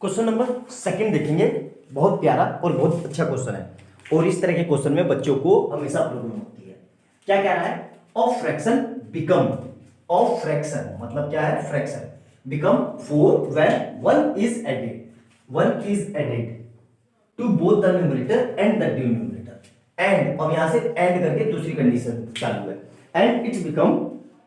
Question number second देखेंगे। बहुत प्यारा और बहुत अच्छा क्वेश्चन है और इस तरह के क्वेश्चन में बच्चों को हमेशा प्रॉब्लम होती है। क्या कह रहा है? Of fraction become, of fraction मतलब क्या है? Fraction become 4 when 1 is added to both the numerator and the denominator. And अब यहां से एंड करके दूसरी कंडीशन चालू है। And it's become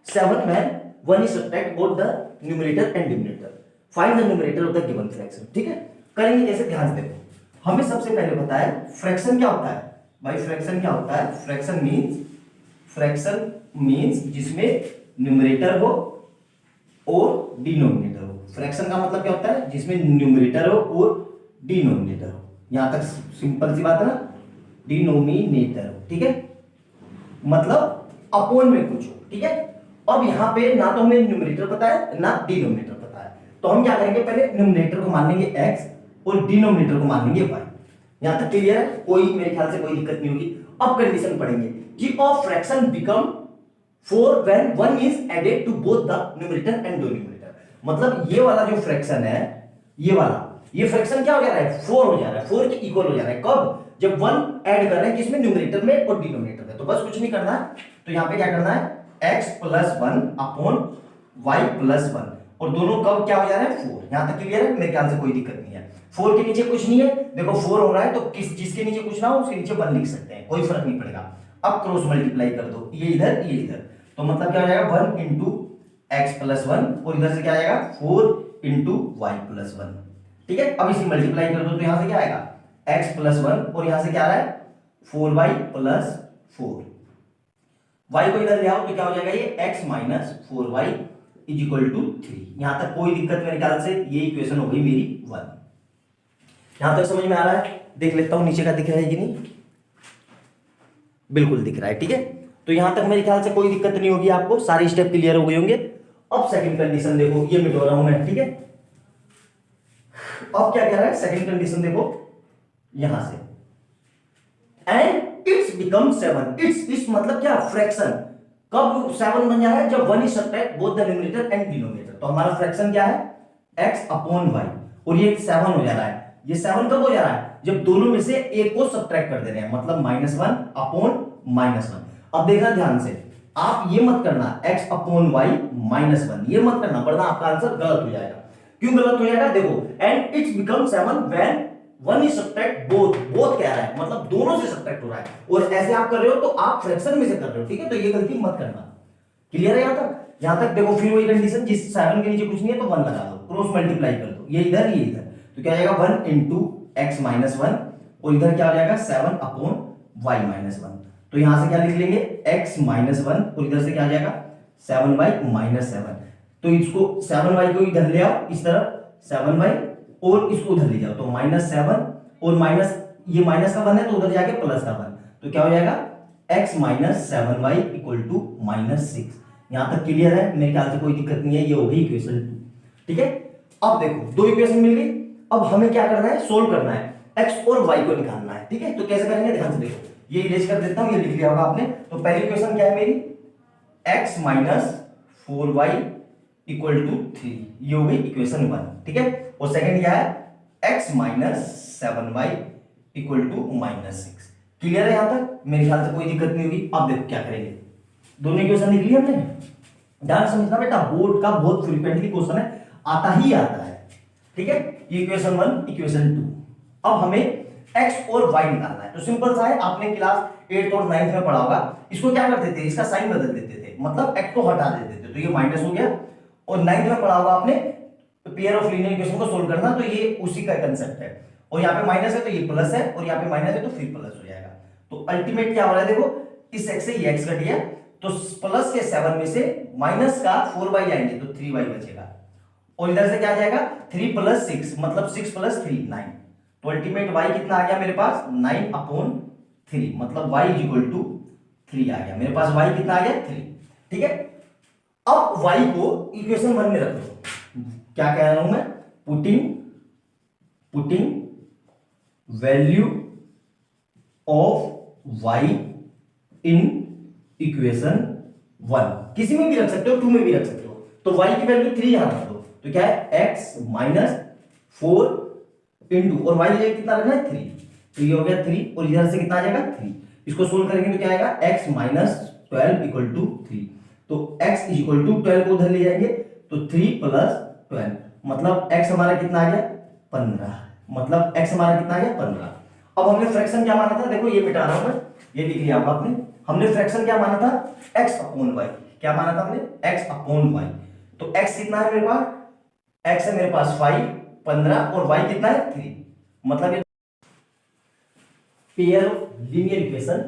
7 when 1 is subtract both the numerator and denominator. Find the numerator of the given fraction. ठीक है, करेंगे कैसे? ध्यान से देखो। हमें सबसे पहले पता है फ्रैक्शन क्या होता है भाई। फ्रैक्शन क्या होता है? फ्रैक्शन मींस जिसमें न्यूमरेटर हो और डिनोमिनेटर हो। फ्रैक्शन का मतलब क्या होता है? जिसमें न्यूमरेटर हो और डिनोमिनेटर हो। यहां तक सिंपल सी बात है ना, डिनोमिनेटर हो। ठीक है, मतलब अपोन में कुछ हो। ठीक है, अब यहां पे ना तो हमें न्यूमरेटर पता है ना डिनोमिनेटर पता है, तो हम क्या करेंगे? पहले न्यूमरेटर को मान लेंगे x और डिनोमिनेटर को मान लेंगे y। यहां तक क्लियर है? कोई मेरे ख्याल से कोई दिक्कत नहीं होगी। अब कंडीशन पढ़ेंगे कि of fraction become 4 when 1 is added to both the numerator and denominator. मतलब ये वाला जो फ्रैक्शन है, ये फ्रैक्शन क्या हो जा रहा है? 4 हो जा रहा है, 4 के इक्वल हो जा रहा है। कब? जब 1 ऐड कर रहे हैं किसमें? न्यूमरेटर में और डिनोमिनेटर में। तो बस कुछ नहीं करना है, तो यहां पे क्या करना है? x plus 1 upon y plus 1, और दोनों कब क्या हो जा रहा है? 4। यहां तक क्लियर है? मेरे ख्याल से कोई दिक्कत नहीं है। 4 के नीचे कुछ नहीं है, देखो 4 हो रहा है तो जिसके नीचे कुछ ना हो उसके नीचे 1 लिख सकते हैं, कोई फर्क नहीं पड़ेगा। अब क्रॉस मल्टीप्लाई कर दो, ये इधर ये इधर, तो मतलब क्या हो जाएगा? 1 इंटू एक्स प्लस 1, और इधर से क्या आएगा? 4 इंटू वाई प्लस 1। ठीक है, अब इसी मल्टीप्लाई कर दो तो यहां से क्या आएगा? x प्लस 1, और यहां से क्या आ रहा है? 4y plus 4। y को इधर ले आओ तो क्या हो जाएगा? ये x minus 4y is equal to 3। यहां तक कोई दिक्कत मेरे ख्याल से? ये इक्वेशन हो गई मेरी 1। यहां तक समझ में आ रहा है? देख लेता हूं नीचे का दिख रहा है कि नहीं। बिल्कुल दिख रहा है। ठीक है, तो यहां तक मेरे ख्याल से कोई दिक्कत नहीं होगी आपको, सारे स्टेप क्लियर हो गए होंगे। अब सेकंड कंडीशन देखो, ये मिटो रहा हूं मैं। ठीक है, अब क्या कह रहा है? सेकंड कंडीशन देखो यहां से, एंड इट्स बिकम 7। इट्स मतलब क्या? फ्रैक्शन। कब 7 बन जा रहा है? जब 1 is subtract both the numerator and denominator. तो हमारा फ्रैक्शन क्या है? x अपॉन y, और ये 7 हो जा रहा है। ये 7 कब हो जा रहा है? जब दोनों में से एक को सबट्रैक्ट कर दे रहे हैं, मतलब -1 अपॉन -1। अब देखना ध्यान से, आप ये मत करना x अपॉन y -1, ये मत करना, वरना आपका आंसर गलत हो जाएगा। क्यों गलत हो जाएगा? देखो, and it's become 7 when 1 is subtract both. Both कह रहा है मतलब दोनों से सबट्रैक्ट हो रहा है, और ऐसे आप कर रहे हो तो आप फ्रैक्शन में से कर रहे हो। ठीक है, तो ये गलती मत करना। क्लियर है यहां तक? यहां तक देखो, फिर वही कंडीशन, जिस 7 के नीचे कुछ नहीं है तो 1 लगा दो, क्रॉस मल्टीप्लाई कर दो, ये इधर ये इधर, तो क्या आएगा? 1 इंटू एक्स माइनस 1, और इधर क्या हो जाएगा? 7 अपॉन वाई माइनस 1। तो यहां से क्या लिख लेंगे? x माइनस 1, और इधर से क्या आ जाएगा? 7y minus 7। तो इसको 7y को इधर ले आओ इस तरफ, 7y, और इसको उधर ले जाओ, तो -7, और माइनस, ये माइनस का 1 है तो उधर जाके प्लस का 1, तो क्या हो जाएगा? x minus 7y equal to -6। यहां तक क्लियर है? मेरे ख्याल से कोई दिक्कत नहीं है। ये हो गई इक्वेशन 2। ठीक है, अब देखो दो इक्वेशन मिल गई। अब हमें क्या करना है? सोल्व करना है, x और y को निकालना है। ठीक है, तो कैसे करेंगे? ध्यान से देखो, ये इरेज कर देता हूं, ये लिख लिया होगा आपने। तो पहली इक्वेशन क्या है मेरी? x minus 4y equal to 3, ये हो गई इक्वेशन 1। ठीक है, और सेकंड क्या है? x minus 7y equal to -6। Clear है यहां तक? मेरे ख्याल से कोई दिक्कत नहीं होगी। अब देखो क्या करेंगे, दोनों इक्वेशन लिख ली हमने। ध्यान समझना बेटा, बोर्ड का बहुत फ्रीक्वेंटली क्वेश्चन है, आता ही आता है। ठीक है, इक्वेशन 1 इक्वेशन 2। अब हमें x और y निकालना है। तो सिंपल सा है, आपने क्लास 8th और 9th में पढ़ा होगा। इसको क्या करते थे? इसका साइन बदल देते थे, मतलब x को हटा देते थे, तो ये माइनस हो गया। और 9th में पढ़ा होगा आपने पेयर ऑफ लीनियर इक्वेशन को सोल्व करना, तो ये उसी का कंसेप्ट है। और यहाँ पे माइनस है तो ये प्लस है, और यहाँ पे माइनस है तो फिर प्लस हो जाएगा। तो अल्टीमेट क्या हो रहा है? देखो, इस x से ये x कट गया, तो प्लस के 7 में से माइनस का 4y जाएंगे तो 3y बचेगा, और इधर से क्या जाएगा? 3 प्लस 6, मतलब 6 प्लस 3 9। तो अल्टीमेट y कितना आ गया मेरे पास? 9 अपॉन 3, मतलब y इज इक्वल टू 3 आ गया मेरे पास। y कितना आ गया? 3। ठीक है, अब y को इक्वेशन 1 में रख दो। क्या कह रहा हूं मैं? Putting value of y in equation 1, किसी में भी रख सकते हो, 2 में भी रख सकते हो। तो y की वैल्यू 3 यहां रख दो, तो क्या है? x माइनस 4 इंटू और वाई जगह कितना रखना है 3, तो ये हो गया 3 और इधर से कितना आ जाएगा 3। इसको सोल्व करेंगे तो क्या आएगा x माइनस 12 इक्वल टू 3। तो x इज इक्वल टू 12 को उधर ले जाएंगे तो 3 प्लस 12 मतलब x हमारा कितना आ गया 15, मतलब x हमारा कितना आ गया 15। अब हमने फ्रैक्शन क्या माना था, देखो ये मिटा रहा हूं मैं, ये लिख लिया आपने। हमने फ्रैक्शन क्या माना था x अपॉन y, क्या माना था हमने x अपॉन y। तो x कितना है मेरे पास, x है मेरे पास 5 15 और y कितना है 3, मतलब ये pair of linear equation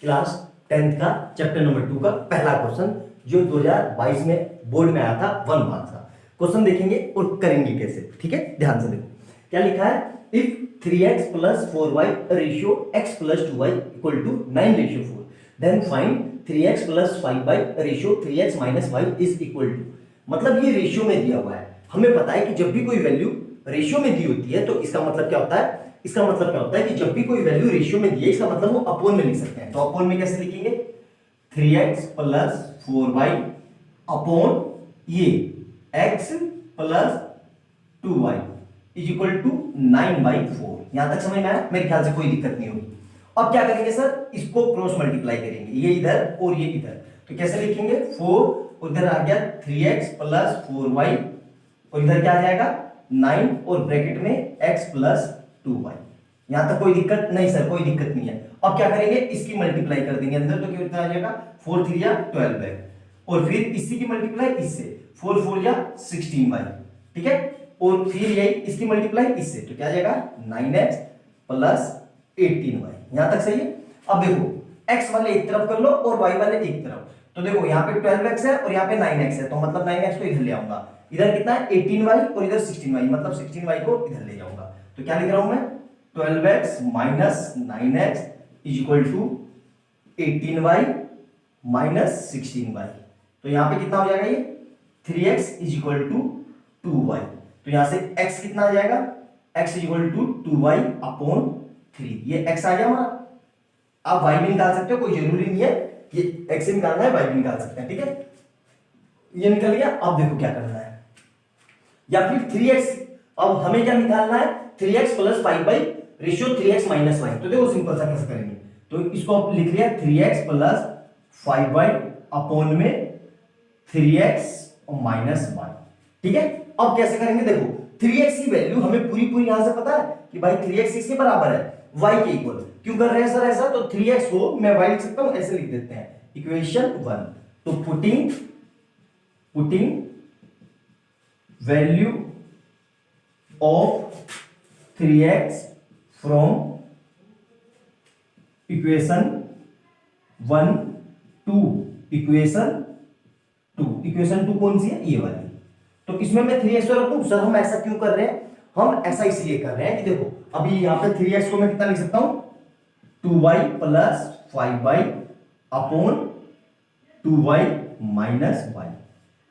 class 10th का चैप्टर नंबर 2 का पहला क्वेश्चन जो 2022 में बोर्ड में आया था 1 मार्क्स का क्वेश्चन देखेंगे और करेंगे कैसे, ठीक है। ध्यान से देखो क्या लिखा है, if 3x plus 4y ratio x plus 2y equal to 9 ratio 4, then find 3x plus 5y ratio 3x minus y is equal to, मतलब ये रेशियो में दिया हुआ है। हमें पता है कि जब भी कोई वैल्यू रेशियो में दी होती है तो इसका मतलब क्या होता है, इसका मतलब क्या होता है कि जब भी कोई वैल्यू रेशियो में दी है इसका मतलब वो अपोन में लिख सकते हैं। तो अपोन में कैसे लिखेंगे, 3x प्लस 4y अपॉन ये x plus 2y is equal to 9/4। यहां तक समझ में आया, मेरे ख्याल से कोई दिक्कत नहीं होगी। अब क्या करेंगे सर, इसको क्रॉस मल्टीप्लाई करेंगे, ये इधर और ये इधर, तो कैसे लिखेंगे 4 उधर आ गया 3x प्लस 4y और इधर क्या आ जाएगा 9 और ब्रैकेट में x प्लस 2y। यहां तक कोई दिक्कत नहीं सर, कोई दिक्कत नहीं है। अब क्या करेंगे, इसकी मल्टीप्लाई कर देंगे अंदर, तो कितना आ जाएगा 4 3 या 12 है और फिर इसी की मल्टीप्लाई इससे 4 4 या 16y, ठीक है। और फिर यही इसकी मल्टीप्लाई इससे, तो क्या आ जाएगा 9x प्लस 18y। यहां तक सही है। अब देखो x वाले एक तरफ कर लो और y वाले एक तरफ, तो देखो यहाँ पे 12x है और यहाँ पे 9x है, तो मतलब 9x को इधर ले आऊंगा, इधर कितना है 18y और इधर 16y, मतलब 16y को इधर ले जाऊंगा। तो क्या लिख रहा हूं मैं 12x minus 9x is equal to 18y minus 16y। तो यहाँ पे कितना हो जाएगा ये 3x is equal to 2y। तो यहां से x कितना आ जाएगा, x is equal to 2y upon 3, ये x आ गया हमारा। आप y भी निकाल सकते हो, कोई जरूरी नहीं है ये x से निकालना है, y भी निकाल सकते हैं, ठीक है। ये निकल गया। अब देखो क्या करना है, या फिर 3x, अब हमें क्या निकालना है 3x plus 5y ratio 3x minus y। तो देखो सिंपल सा कैसे करेंगे, तो इसको आप लिख लिया 3x प्लस 5y अपॉन में 3x माइनस y, ठीक है। अब कैसे करेंगे, देखो 3x की वैल्यू हमें पूरी पूरी यहां से पता है कि भाई 3x किसके बराबर है, y के इक्वल। क्यों कर रहे हैं सर ऐसा, तो 3x को मैं y लिख सकता हूं, ऐसे लिख देते हैं इक्वेशन 1। तो putting value of 3x from equation 1 to equation 2। Equation 2 कौन सी है, ये वाली। तो इसमें मैं 3x को रखूं, सर हम ऐसा क्यों कर रहे हैं, हम ऐसा इसलिए कर रहे हैं कि देखो अभी यहां पे 3x को मैं कितना लिख सकता हूं 2y plus 5y upon 2y minus y।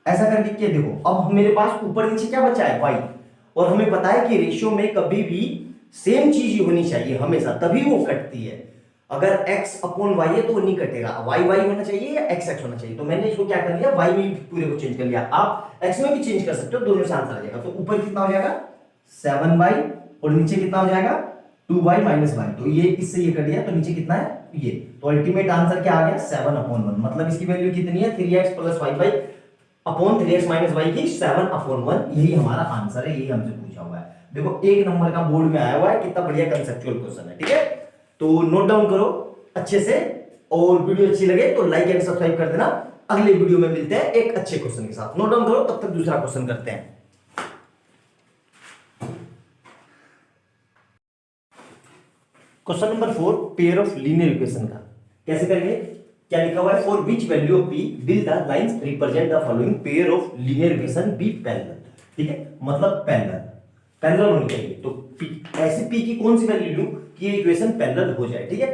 ऐसा करके क्या, देखो अब मेरे पास ऊपर नीचे क्या बचा है y, और हमें पता है कि रेशियो में कभी भी सेम चीज ही होनी चाहिए हमेशा, तभी वो कटती है। अगर x अपॉन y है तो वो नहीं कटेगा, y y होना चाहिए या x x होना चाहिए। तो मैंने इसको क्या कर लिया, y में पूरे को चेंज कर लिया। आप x में भी चेंज कर सकते हो, दोनों से आंसर आ जाएगा। तो ऊपर कितना हो जाएगा 7y और नीचे कितना हो जाएगा 2y माइनस y। तो ये इससे ये कट गया, तो नीचे कितना है ये। तो अल्टीमेट आंसर क्या आ गया 7/1, मतलब इसकी वैल्यू कितनी है 3x plus 5y upon 3x minus y की 7/1। यही हमारा आंसर है, यही हमसे पूछा हुआ है। देखो 1 नंबर का बोर्ड में आया हुआ है, कितना बढ़िया कंसेप्चुअल क्वेश्चन है, ठीक है। तो नोट डाउन करो अच्छे से, और वीडियो अच्छी लगे तो लाइक एंड सब्सक्राइब कर देना। अगले वीडियो में मिलते हैं एक अच्छे क्वेश्चन के साथ। नोट डाउन करो, तब तक दूसरा क्वेश्चन करते हैं। Question number 4 pair of linear equation का कैसे करेंगे, क्या लिखा हुआ है, for which value of p will the lines represent the following pair of linear equation be parallel. ठीक है, मतलब पैरेलल होनी चाहिए। तो p, ऐसे p की कौन सी वैल्यू लूं कि ये इक्वेशन पैरेलल हो जाए। ठीक है,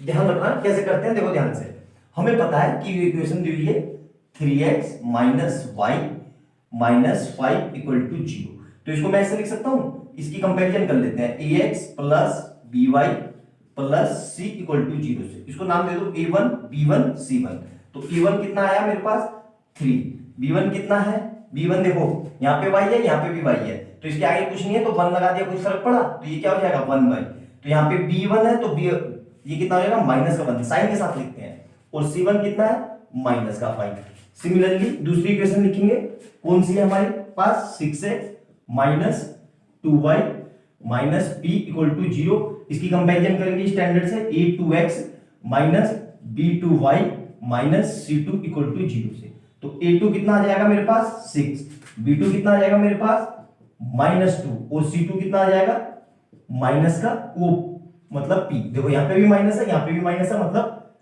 ध्यान रखना कैसे करते हैं। देखो ध्यान से, हमें पता है कि ये इक्वेशन दी हुई है 3x minus y minus 5 equal to 0। तो इसको मैं ऐसे लिख सकता हूं, इसकी कंपैरिजन कर लेते हैं ax plus by plus c equal to 0 से। इसको नाम दे दो a1 b1 c1। तो a1 कितना आया मेरे पास 3, b1 कितना है, b1 देखो यहाँ पे y है यहाँ पे भी y है, तो इसके आगे कुछ नहीं है तो 1 लगा दिया, कुछ फर्क पड़ा, तो ये क्या हो जाएगा 1 बाई, तो यहाँ पे b1 है तो b ये कितना हो जाएगा माइनस का 1, साइन के साथ लिखते हैं, और c1 कितना है माइनस का 5। सिमिलरली दूसरी इक्वेशन लिखेंगे, कौन सी है हमारे पास 6x minus 2y minus p equal to 0। इसकी कंपैरिजन करेंगे स्टैंडर्ड से, a2x minus b2y minus c2 equal to 0 से। तो a2 कितना आ जाएगा मेरे पास 6, b2 कितना आ जाएगा मेरे पास -2 और c2 कितना आ जाएगा माइनस का वो मतलब p। देखो यहाँ पे भी माइनस है, यहाँ पे भी माइनस है, मतलब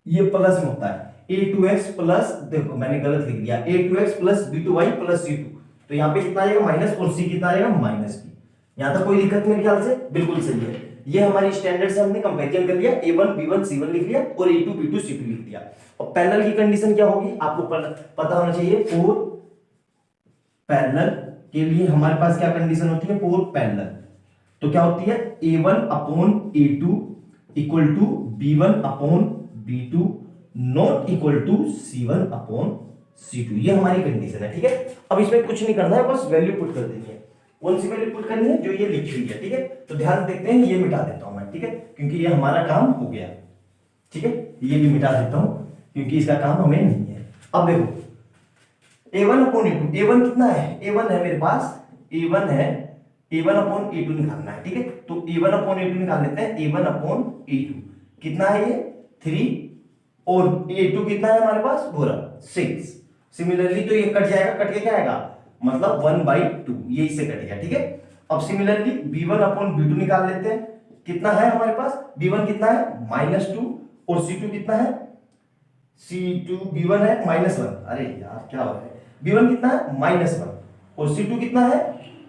ये प्लस में होता है। a2x प्लस, देखो मैंने गलत लिख दिया, a2x plus b2y plus c2, तो यहाँ पे कितना आएगा माइनस और c कितना आएगा माइनस p। यहाँ तक कोई दिक्कत मेरे ख्याल से बिल्कुल सही है। ये हमारी स्टैंडर्ड से हमने कंपैरिजन कर लिया, a1 b1 c1 लिख लिया और a2 b2 c2 लिख दिया। और पैरेलल की कंडीशन क्या होगी आपको पता होना चाहिए। फॉर पैरेलल के लिए हमारे पास क्या कंडीशन होती है, फॉर पैरेलल तो क्या होती है a1 upon a2 equal to b1 upon b2 not equal to c1 upon c2। ये हमारी कंडीशन है, ठीक है। अब इसमें कुछ नहीं करना है, बस वैल्यू पुट कर देनी है। कौन सी वैल्यू पुट करनी है, जो ये लिखी हुई है, ठीक है। तो ध्यान से देखते हैं, ये मिटा देता हूं मैं, ठीक है, क्योंकि ये हमारा काम हो गया, ठीक है। ये भी मिटा देता हूं क्योंकि इसका काम हमें नहीं है। अब देखो a1 अपॉन a2, a1 कितना है, a1 है मेरे पास, a1 है, a1 अपॉन a2 निकालना है, ठीक है। तो a1 अपॉन a2 निकाल लेते हैं, a1 अपॉन a2 कितना है ये 3 और a2 कितना है हमारे पास पूरा 6। सिमिलरली तो ये कट जाएगा, कट के क्या आएगा मतलब 1/2, ये इससे कट गया, ठीक है। अब सिमिलरली b1 अपॉन b2 निकाल लेते हैं, कितना है हमारे पास, b1 कितना है -2 और c2 कितना है, c2 b1 है -1, अरे यार क्या हो रहा है, b1 कितना है -1 और c2 कितना है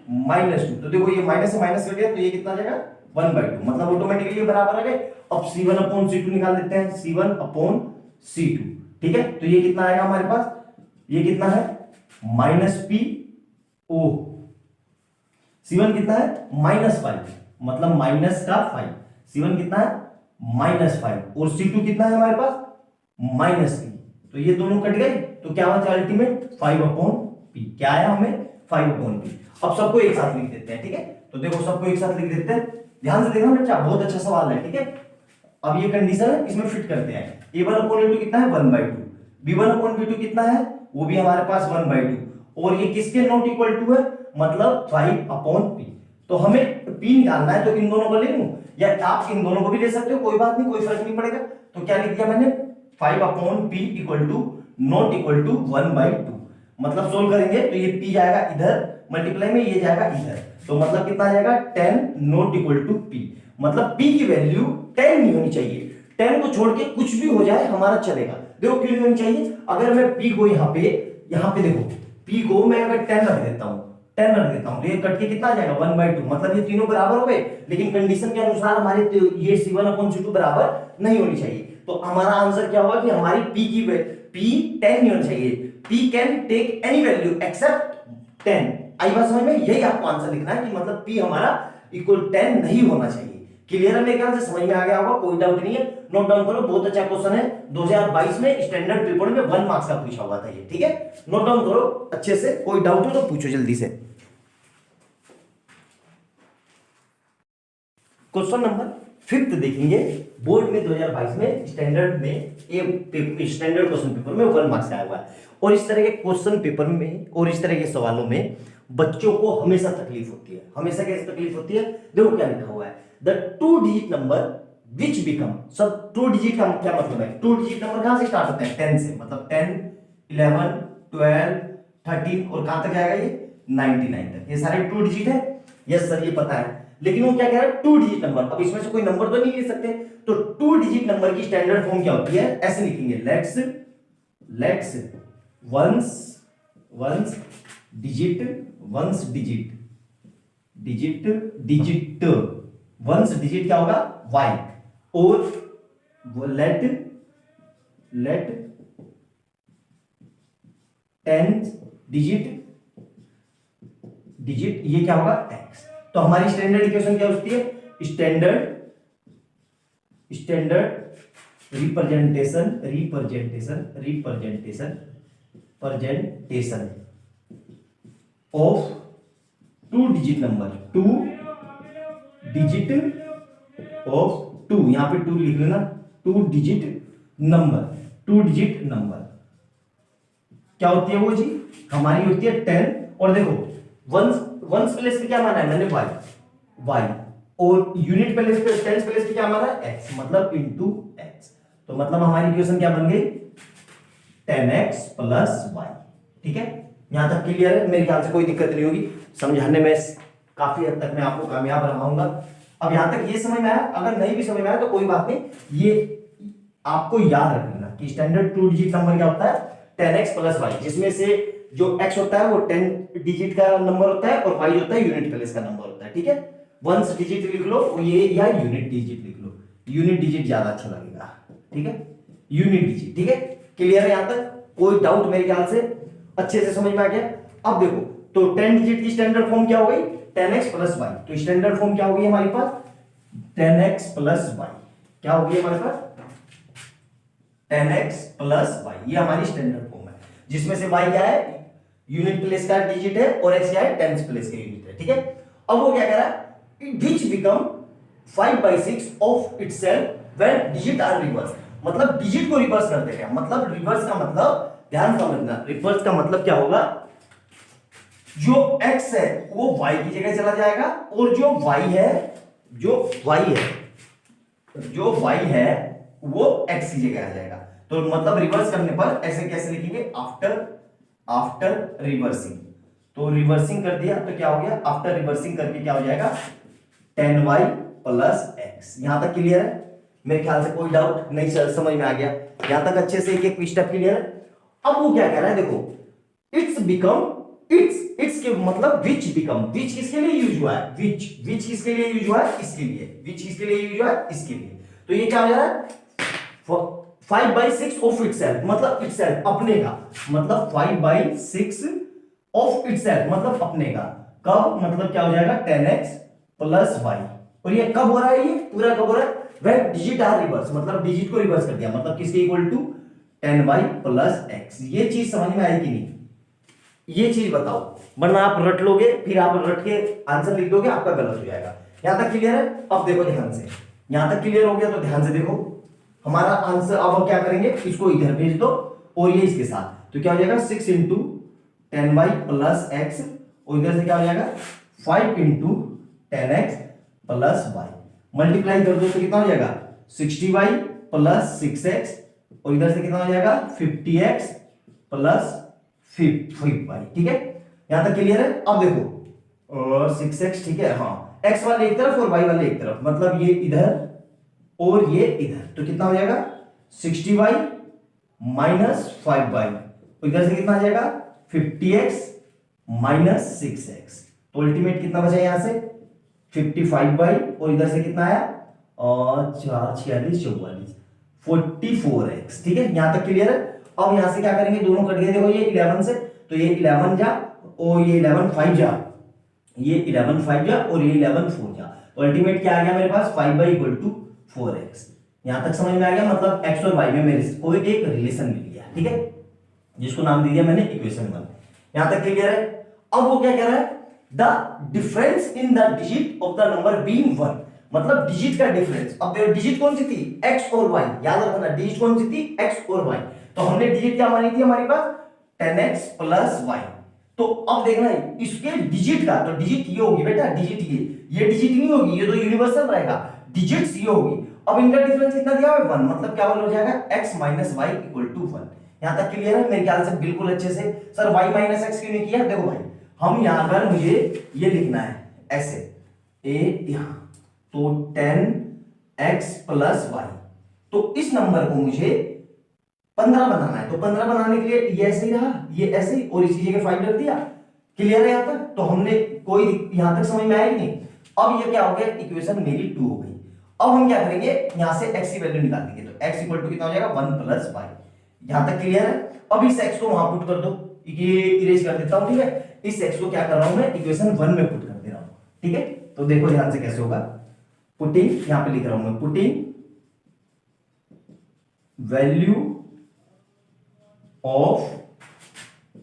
-2। तो देखो ये माइनस से माइनस कट गया तो ये कितना आ जाएगा 1/2, मतलब ऑटोमेटिकली बराबर आ गए। अब c1 अपॉन c2 निकाल लेते हैं, c1 अपॉन c2, ठीक है। तो ये कितना आएगा हमारे पास, ये कितना है -p ओ, c1 कितना है -5, मतलब माइनस का 5, c1 कितना है -5 और c2 कितना है हमारे पास -p। तो ये दोनों कट गए तो क्या बचा अल्टीमेट 5/p, क्या आया हमें 5/p। अब सबको एक साथ लिख देते हैं, ठीक है। तो देखो सबको एक साथ लिख देते हैं, ध्यान से देखना बच्चा, बहुत अच्छा सवाल है, ठीक है। अब ये कंडीशन है, इसमें फिट करते हैं। a1 अपॉन a2 कितना है 1/2, b1 अपॉन b2 कितना है वो भी हमारे पास 1/2 और ये किसके नॉट इक्वल टू है, मतलब 5/p। तो हमें p निकालना है, तो इन दोनों को ले लूं या आप इन दोनों को भी ले सकते हो, कोई बात नहीं, कोई फर्क नहीं पड़ेगा। तो क्या लिख दिया मैंने 5/p equal to not equal to 1/2, मतलब सोल्व करेंगे तो ये p जाएगा इधर मल्टीप्लाई में, ये जाएगा इधर, तो मतलब कितना आ जाएगा 10 नॉट इक्वल टू p, मतलब p की वैल्यू 10 नहीं होनी चाहिए। 10 को छोड़ के कुछ भी हो जाए हमारा चलेगा। देखो क्यों नहीं होनी चाहिए, अगर मैं p को यहाँ पे देखो p को मैं अगर 10 रख देता हूँ, 10 रख देता हूँ तो ये कट के कितना आ जाएगा 1/2, मतलब ये तीनों बराबर हो गए, लेकिन कंडीशन के अनुसार हमारे ये c1 अपॉन c2 बराबर नहीं होनी चाहिए। तो हमारा आंसर क्या होगा कि हमारी p की p 10 नहीं होनी चाहिए, p can take any value except 10। आई बात समझ में, यही आपको आंसर लिखना है कि मतलब p हमारा इक्वल 10 नहीं होना चाहिए। क्लियर है मेरे ख्याल से, समझ में आ गया होगा, कोई डाउट नहीं है। नोट डाउन करो, बहुत अच्छा क्वेश्चन है, 2022 में स्टैंडर्ड पेपर में 1 मार्क्स का पूछा हुआ था ये, ठीक है। नोट डाउन करो अच्छे से, कोई डाउट हो तो पूछो जल्दी से। क्वेश्चन नंबर 5 देखेंगे, बोर्ड में 2022 में स्टैंडर्ड क्वेश्चन पेपर में 1 मार्क्स आया हुआ है। और इस तरह के क्वेश्चन पेपर में और इस तरह के सवालों में बच्चों को हमेशा तकलीफ होती है। हमेशा कैसे तकलीफ होती है, देखो क्या लिखा हुआ है, the 2 digit number which become, सब 2 डिजिट का क्या मतलब है, 2 डिजिट नंबर कहां से स्टार्ट होते हैं 10 से, मतलब 10 11 12 13 और कहां तक जाएगा ये 99 तक, ये सारे 2 डिजिट है। यस सर ये पता है, लेकिन वो क्या कह रहा है 2 डिजिट नंबर। अब इसमें से कोई नंबर तो नहीं ले सकते, तो 2 डिजिट नंबर की स्टैंडर्ड फॉर्म क्या होती है, ऐसे लिखेंगे, let's ones digit ones digit क्या होगा y, और लेट 10 डिजिट ये क्या होगा x। तो हमारी स्टैंडर्ड इक्वेशन क्या होती है, standard representation of two digit number, two digit of two, यहां पे टू लिख लेना, two digit number, two digit number क्या होती है वो जी, हमारी होती है 10। और देखो वंस प्लेस पे क्या माना है मैंने, y, और यूनिट प्लेस पे, टेंस प्लेस पे क्या माना है, x, मतलब इनटू x। तो मतलब हमारी इक्वेशन क्या बन गई, 10x प्लस y। ठीक है, यहां तक क्लियर है, मेरे ख्याल से कोई दिक्कत नहीं होगी, समझाने में काफी हद तक मैं आपको कामयाब रहा। अब यहां तक ये समझ में आया, अगर नहीं भी समझ में आया तो कोई बात नहीं, ये आपको याद रखना कि स्टैंडर्ड टू डिजिट नंबर क्या होता है, 10x प्लस y, जिसमें से जो x होता है वो 10 डिजिट का नंबर होता है और y होता है यूनिट प्लेस का नंबर होता है। ठीक है, वंस डिजिट लिख लो ये, या यूनिट डिजिट लिख लो, यूनिट डिजिट ज्यादा अच्छा लगेगा। ठीक है, यूनिट डिजिट। ठीक है, क्लियर है यहां तक, कोई डाउट मेरे ख्याल से अच्छे से समझ में आ गया। अब देखो, तो 10 डिजिट की स्टैंडर्ड फॉर्म क्या हो गई, 10x प्लस y। तो स्टैंडर्ड फॉर्म क्या होगी हमारे पास, 10x प्लस y, क्या होगी हमारे पास, 10x प्लस y, ये हमारी स्टैंडर्ड फॉर्म है, जिसमें से y क्या है, यूनिट प्लेस का डिजिट है, और x क्या है, टेंस प्लेस का यूनिट है। ठीक है, अब वो क्या कह रहा है, which become 5/6 of itself when digit are reversed, मतलब डिजिट को रिवर्स करते हैं, मतलब रिवर्स का मतलब ध्यान समझना, रिवर्स का मतलब क्या होगा, जो x है वो y की जगह चला जाएगा, और जो y है, जो y है वो x की जगह आ जाएगा। तो मतलब रिवर्स करने पर ऐसे कैसे लिखेंगे, आफ्टर रिवर्सिंग। तो रिवर्सिंग कर दिया तो क्या हो गया, आफ्टर रिवर्सिंग करके क्या हो जाएगा, 10y प्लस x। यहां तक क्लियर है, मेरे ख्याल से कोई डाउट नहीं, समझ में आ गया यहां तक अच्छे से, एक एक स्टेप क्लियर है। अब वो क्या कह रहा है, देखो इट्स बिकम, इट्स के मतलब विच बिकम, विच किसके लिए यूज हुआ है, विच किसके लिए यूज हुआ है, इसके लिए, विच किसके लिए यूज हुआ है, इसके लिए। तो ये क्या हो जा रहा है, 5/6 ऑफ इटसेल्फ, मतलब इटसेल्फ अपने का, मतलब 5/6 ऑफ इटसेल्फ मतलब अपने का, कब, मतलब क्या हो जाएगा, 10x प्लस y। और ये कब हो रहा है, ये पूरा कब हो रहा है, when डिजिट आर रिवर्स, मतलब डिजिट को रिवर्स कर दिया, मतलब किसके equal to 10y plus x। ये चीज समझ में आई कि नहीं, ये चीज बताओ, वरना आप रट लोगे, फिर आप रट के आंसर लिख दोगे, आपका गलत हो जाएगा। यहां तक क्लियर है, अब देखो ध्यान से, यहां तक क्लियर हो गया तो ध्यान से देखो, हमारा आंसर अब हम क्या करेंगे, इसको इधर भेज दो और ये इसके साथ, तो क्या हो जाएगा 6 इंटू 10y प्लस x, और इधर से क्या हो जाएगा 5 into 10x plus y, multiply कर दो तो कितना हो जाएगा 60y प्लस 6x, और इधर से कितना हो जाएगा 50x प्लस 5y। ठीक है, यहां तक क्लियर है। अब देखो और 6x, ठीक है, हाँ, x वाले एक तरफ और y वाले एक तरफ, मतलब ये इधर और ये इधर, तो कितना हो जाएगा 60y माइनस 5y, तो इधर से कितना आ जाएगा 50x माइनस 6x, तो अल्टीमेट कितना बचा यहां से 55y, और इधर से कितना आया 4 46 44 44x। ठीक है, यहां तक क्लियर है। अब यहां से क्या करेंगे, दोनों कट गए, देखो ये 11 से, तो ये 11 जा और ये 11 5 जा, ये 11 5 जा और ये 11 4 जा, तो अल्टीमेट क्या आ गया मेरे पास 5y इक्वल टू 4x। यहां तक समझ में आ गया, मतलब x और y में मेरे को एक रिलेशन मिल गया। ठीक है, जिसको नाम दे दिया मैंने इक्वेशन 1। यहां तक क्लियर है। अब वो क्या कह रहा है, the difference in the digit of the number being 1, मतलब डिजिट का डिफरेंस। अब देखो डिजिट कौन सी थी, x और y, याद रखना डिजिट कौन सी थी, x और y। तो हमने डिजिट क्या मानी थी हमारे पास 10x प्लस y। तो अब देखना है इसके डिजिट का, तो डिजिट ये होगी बेटा, डिजिट ये डिजिट नहीं होगी, ये तो यूनिवर्सल रहेगा, डिजिट्स ये होगी। अब इनका डिफरेंस कितना दिया है 1, मतलब क्या हो जाएगा x minus y equal to 1। यहां तक क्लियर है मेरे ख्याल से बिल्कुल अच्छे से। सर y माइनस एक्स क्यों नहीं किया, देखो भाई हम यहां पर मुझे ये लिखना है ऐसे a यहां, तो 10x प्लस वाई, तो इस नंबर को मुझे 15 बनाना है, तो 15 बनाने के लिए ये ऐसे ही रहा, ये ऐसे ही, और इसी जगह 5 रख दिया। क्लियर है यहां तक, तो हमने कोई यहां तक समझ में आया कि नहीं। अब ये क्या हो गया, इक्वेशन मेरी 2 हो गई। अब हम क्या करेंगे, यहां से x की वैल्यू निकाल देंगे, तो x इक्वल टू कितना हो जाएगा 1 प्लस वाई। यहां तक क्लियर है। अब इस x को वहां पुट कर दो, ये इरेज कर देता हूं, ठीक है। इस x को क्या कर रहा हूं मैं, इक्वेशन 1 में पुट कर दे रहा हूं, ठीक है। तो देखो ध्यान से कैसे होगा, पुटिंग यहां पे लिख रहा हूं मैं, putting value of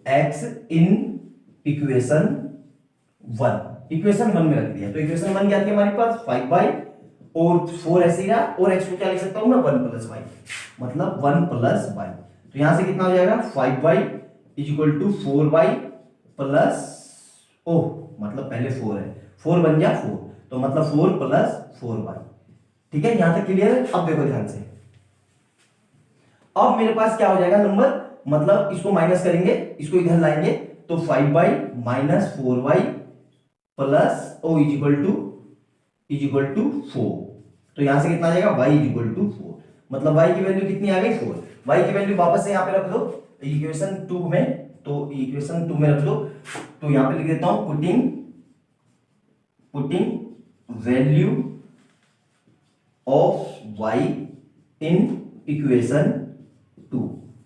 x in equation 1, equation 1 में रख दिया। तो इक्वेशन 1 क्या थी हमारे पास 5y और 4 ऐसे ही रहा, और x को क्या लिख सकता हूं मैं 1 प्लस y, मतलब 1 प्लस y। तो यहां से कितना हो जाएगा 5y is equal to 4y plus O, मतलब पहले 4 है, 4 बन गया 4, तो मतलब 4 प्लस 4y। ठीक है, यहां तक क्लियर है। अब देखो ध्यान से, अब मेरे पास क्या हो जाएगा नंबर, मतलब इसको माइनस करेंगे, इसको इधर लाएंगे, तो 5y minus 4y plus O is equal to 4। तो यहां से कितना आ जाएगा y इज इक्वल टू 4, मतलब y की वैल्यू कितनी आ गई 4। y की वैल्यू वापस से यहां पे रख दो इक्वेशन 2 में, तो इक्वेशन 2 में रख दो। तो यहां पे लिख देता हूं putting value of y in equation 2।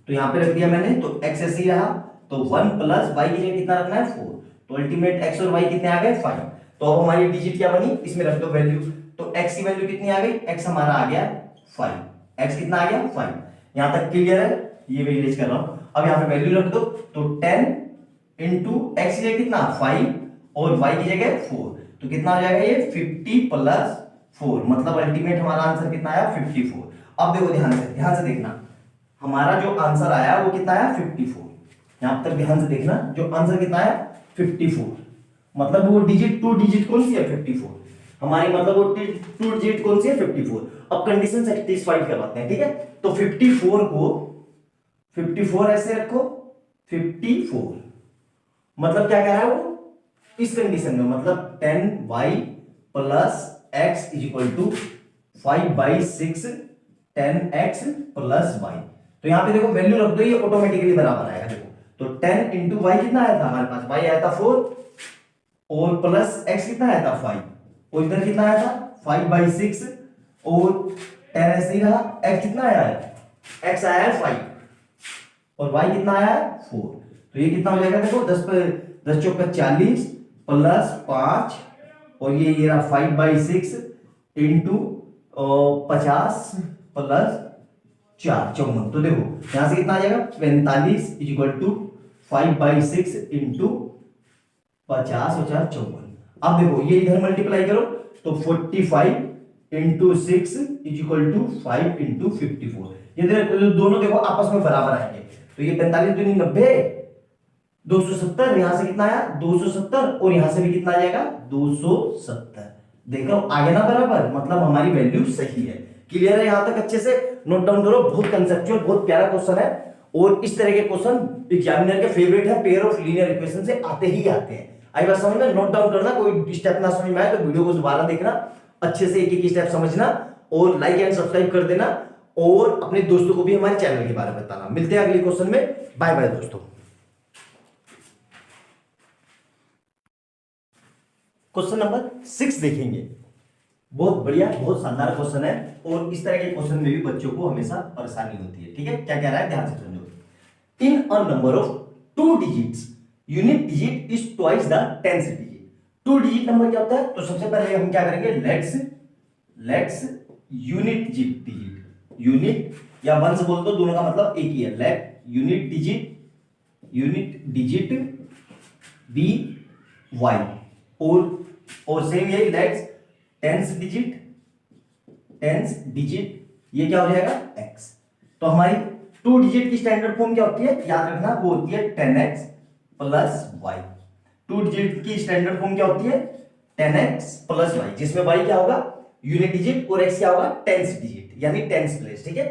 तो यहां पे रख दिया मैंने, तो x ऐसे ही रहा, तो 1 प्लस y की जगह कितना रखना है 4, तो अल्टीमेट x और y कितने आ गए 5। तो अब हमारी डिजिट क्या बनी, इसमें रख दो वैल्यू, तो x की वैल्यू कितनी आ गई, x हमारा आ गया 5, x कितना आ गया 5। यहां तक क्लियर है, ये मैं इरेज कर रहा हूं। अब यहां पे वैल्यू रख दो, तो 10 इंटू x की जगह कितना 5 और y की जगह 4, तो कितना हो जाएगा ये 50 प्लस 4, मतलब अल्टीमेट हमारा आंसर कितना आया 54। अब देखो ध्यान से देखना, हमारा जो आंसर आया वो कितना आया 54। यहां तक ध्यान से देखना, जो आंसर कितना आया 54, मतलब वो डिजिट 2 डिजिट कौन सी है 54 हमारी, मतलब वो 2 डिजिट कौन सी है 54। अब कंडीशन सेटिस्फाइड करवाते हैं, ठीक है। तो 54 को 54 ऐसे रखो, 54 मतलब क्या कह रहा है वो इस कंडीशन में, मतलब 10y plus x is equal to 5/6 10x plus y। तो यहां पे देखो वैल्यू रख दो, ये ऑटोमेटिकली बराबर आएगा। देखो तो 10 इंटू वाई कितना आया था हमारे पास, y आया था 4 और प्लस x कितना आया था 5, और इधर कितना आया था 5/6 और 10 ऐसे ही रहा, x कितना आया है, x आया है 5 और y कितना आया है 4। तो ये कितना हो जाएगा, देखो 10 चौका 40 प्लस 5 और ये रहा 5/6 इंटू 50 प्लस 4 54। तो देखो यहां से कितना आ जाएगा 45 इज इक्वल टू 5/6 इंटू 50 और 4 54। अब देखो ये इधर मल्टीप्लाई करो, तो 45 into 6 is equal to 5 into 54। ये दोनों देखो आपस में बराबर आएंगे, तो ये 45 दूनी 90 270, यहां से कितना आया 270 और यहां से भी कितना आ जाएगा 270। देखो आगे ना बराबर, मतलब हमारी वैल्यू सही है। क्लियर है, यहां तक अच्छे से नोट डाउन करो, बहुत कंसेप्चुअल बहुत प्यारा क्वेश्चन है, और इस तरह के क्वेश्चन एग्जामिनर के फेवरेट है, पेयर ऑफ लीनियर इक्वेशन से आते ही आते हैं। आई बात समझ में, नोट डाउन करना, कोई स्टेप ना समझ में आए तो वीडियो को दोबारा देखना, अच्छे से एक एक स्टेप समझना, और लाइक एंड सब्सक्राइब कर देना, और अपने दोस्तों को भी हमारे चैनल के बारे में बताना। मिलते हैं अगले क्वेश्चन में, बाय बाय दोस्तों। क्वेश्चन नंबर 6 देखेंगे, बहुत बढ़िया बहुत शानदार क्वेश्चन है, और इस तरह के क्वेश्चन में भी बच्चों को हमेशा परेशानी होती है। ठीक है, क्या कह रहा है ध्यान से समझो। In a number of 2 digits unit digit is twice the 10th digit. 2 digit number क्या होता है, तो सबसे पहले हम क्या करेंगे, लेट्स यूनिट यूनिट या वंस बोल दो, दोनों का मतलब एक ही है। Let unit digit be y, और सेम यही लेट्स टेंस डिजिट ये क्या हो जाएगा x। तो हमारी 2 डिजिट की स्टैंडर्ड फॉर्म क्या होती है, याद रखना, वो होती है 10x प्लस y। 2 डिजिट की स्टैंडर्ड फॉर्म क्या होती है 10x प्लस y, जिसमें y क्या होगा यूनिट डिजिट और x क्या होगा टेंस डिजिट, यानी टेंस प्लेस। ठीक है,